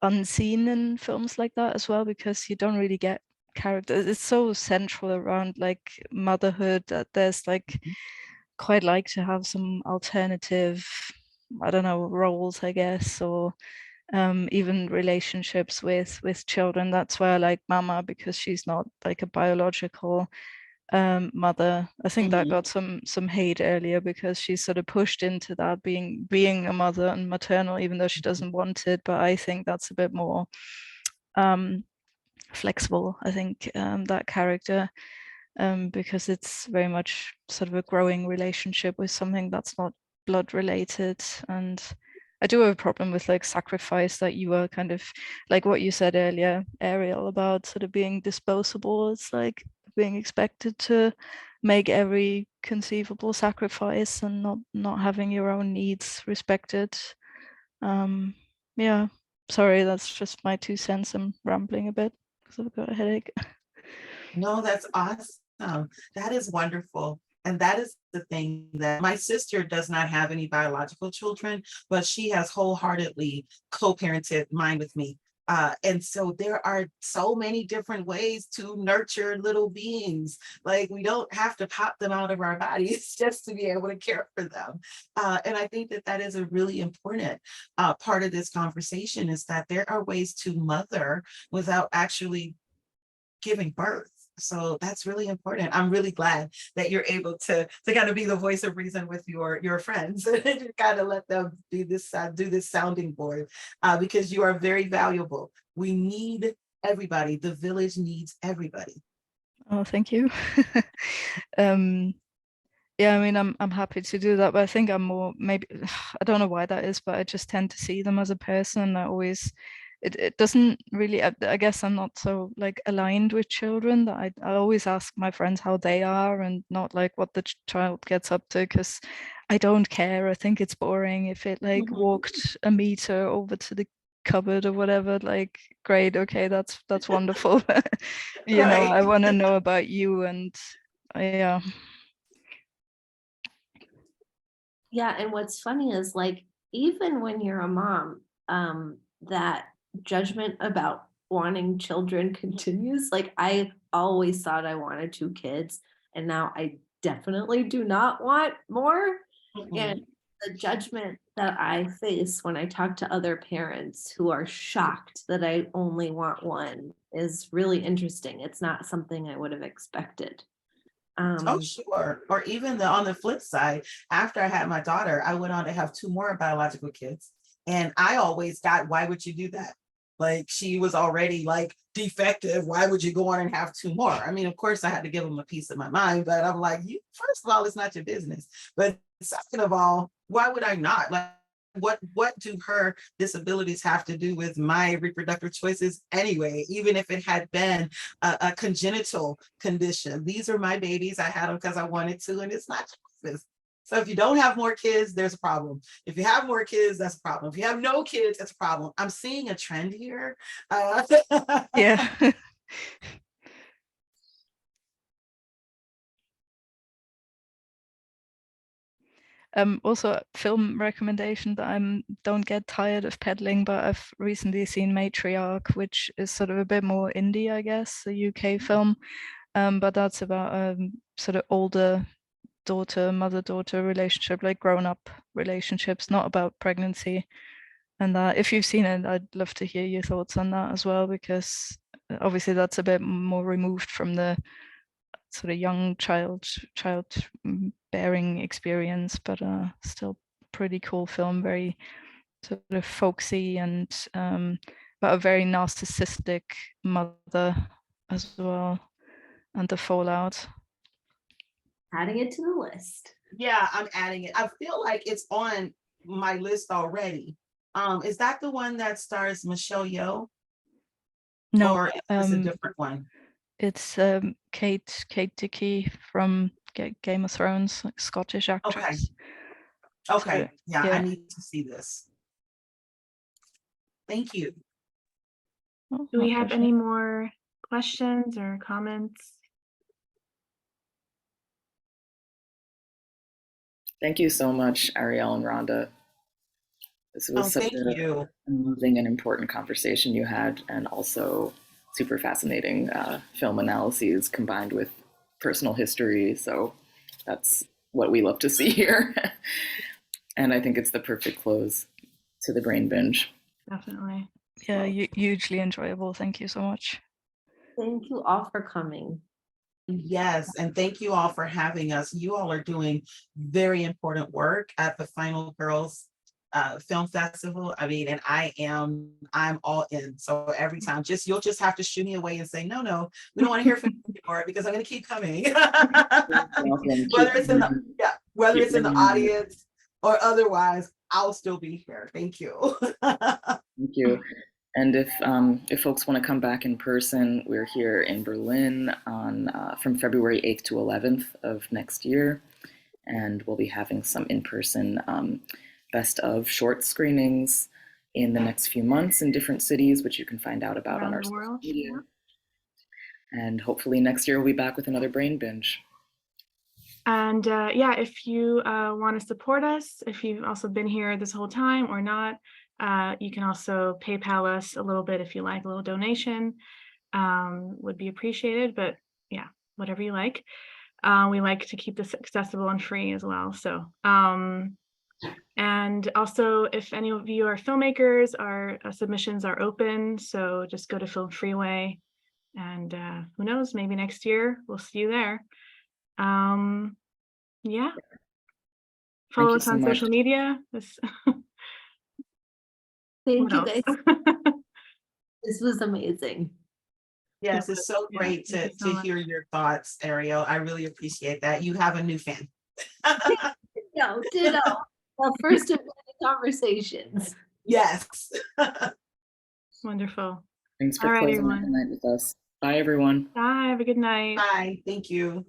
Speaker 5: unseen in films like that as well, because you don't really get characters. It's so central around like motherhood that there's like quite like to have some alternative, I don't know, roles, I guess, or even relationships with children. That's why I like Mama, because she's not like a biological mother. I think that got some hate earlier because she's sort of pushed into that being a mother and maternal, even though she doesn't want it. But I think that's a bit more flexible, I think, that character, because it's very much sort of a growing relationship with something that's not blood related. And I do have a problem with like sacrifice, that you were kind of like what you said earlier, Ariel, about sort of being disposable. It's like being expected to make every conceivable sacrifice and not having your own needs respected. Yeah, sorry, that's just my 2 cents. I'm rambling a bit because I've got a headache.
Speaker 4: No, that's awesome. That is wonderful. And that is the thing, that my sister does not have any biological children, but she has wholeheartedly co-parented mine with me. And so there are so many different ways to nurture little beings. Like we don't have to pop them out of our bodies just to be able to care for them. And I think that that is a really important part of this conversation, is that there are ways to mother without actually giving birth. So that's really important. I'm really glad that you're able to kind of be the voice of reason with your friends and kind of let them do this sounding board, because you are very valuable. We need everybody. The village needs everybody.
Speaker 5: Oh, thank you. Yeah, I mean, I'm happy to do that, but I think I'm more, maybe, I don't know why that is, but I just tend to see them as a person. I always, it doesn't really, I guess I'm not so like aligned with children, that I always ask my friends how they are and not like what the child gets up to, because I don't care. I think it's boring. If it like walked a meter over to the cupboard or whatever, like great, okay, that's wonderful. You know, I
Speaker 4: Right.
Speaker 5: want to know about you, and yeah.
Speaker 2: Yeah, and what's funny is like even when you're a mom, that judgment about wanting children continues. Like I always thought I wanted 2 kids, and now I definitely do not want more. And
Speaker 4: Mhm.
Speaker 2: the judgment that I face when I talk to other parents who are shocked that I only want one is really interesting. It's not something I would have expected.
Speaker 4: Oh,
Speaker 2: Um,
Speaker 4: sure. Or even on the flip side, after I had my daughter, I went on to have 2 more biological kids. And I always got, why would you do that? Like she was already like defective. Why would you go on and have 2 more? I mean, of course, I had to give them a piece of my mind, but I'm like, you, first of all, it's not your business. But second of all, why would I not? Like, what do her disabilities have to do with my reproductive choices anyway, even if it had been a congenital condition? These are my babies. I had them because I wanted to, and it's not your business. So if you don't have more kids, there's a problem. If you have more kids, that's a problem. If you have no kids, that's a problem. I'm seeing a trend here.
Speaker 5: Yeah. Also, film recommendation that I don't get tired of peddling, but I've recently seen Matriarch, which is sort of a bit more indie, I guess, a UK film. But that's about sort of older daughter, mother-daughter relationship, like grown-up relationships, not about pregnancy. And if you've seen it, I'd love to hear your thoughts on that as well, because obviously that's a bit more removed from the sort of young child bearing experience, but still pretty cool film, very sort of folksy and but a very narcissistic mother as well, and the fallout.
Speaker 2: Adding it to the list.
Speaker 4: Yeah, I'm adding it. I feel like it's on my list already. Is that the one that stars Michelle Yeoh?
Speaker 5: No,
Speaker 4: Or is this a different one?
Speaker 5: it's Kate Dickie from Game of Thrones, like Scottish actress.
Speaker 4: Okay.
Speaker 5: So,
Speaker 4: Yeah,
Speaker 5: yeah.
Speaker 4: I need to see this. Thank you.
Speaker 5: Oh,
Speaker 1: Do we
Speaker 5: my
Speaker 1: have
Speaker 5: pleasure.
Speaker 1: any more questions or comments?
Speaker 3: Thank you so much, Ariel and Rhonda. This was such
Speaker 4: Thank you.
Speaker 3: a moving and important conversation you had, and also super fascinating film analyses combined with personal history. So that's what we love to see here. And I think it's the perfect close to the brain binge.
Speaker 1: Definitely.
Speaker 5: Yeah, hugely enjoyable. Thank you so much.
Speaker 2: Thank you all for coming.
Speaker 4: Yes, and thank you all for having us. You all are doing very important work at the Final Girls Film Festival. I mean, and I'm all in. So every time, you'll just have to shoot me away and say, no, we don't want to hear from you anymore, because I'm going to keep coming. Whether it's in the audience or otherwise, I'll still be here. Thank you.
Speaker 3: Thank you. And if folks want to come back in person, we're here in Berlin on from February 8th to 11th of next year, and we'll be having some in-person best of short screenings in the next few months in different cities, which you can find out about on our social media. Yeah. And hopefully next year we'll be back with another brain binge.
Speaker 1: And yeah, if you want to support us, if you've also been here this whole time or not, you can also PayPal us a little bit if you like. A little donation would be appreciated, but yeah, whatever you like. We like to keep this accessible and free as well. So, and also if any of you are filmmakers, our submissions are open. So just go to Film Freeway, and who knows, maybe next year we'll see you there. Yeah. Follow us on social media.
Speaker 2: Thank you guys. This was amazing.
Speaker 4: Yes, it's so great to hear your thoughts, Ariel. I really appreciate that. You have a new fan.
Speaker 2: No, ditto. Well, first of many conversations.
Speaker 4: Yes.
Speaker 1: Wonderful.
Speaker 3: Thanks for closing the night with us. Bye, everyone.
Speaker 1: Bye. Have a good night.
Speaker 4: Bye. Thank you.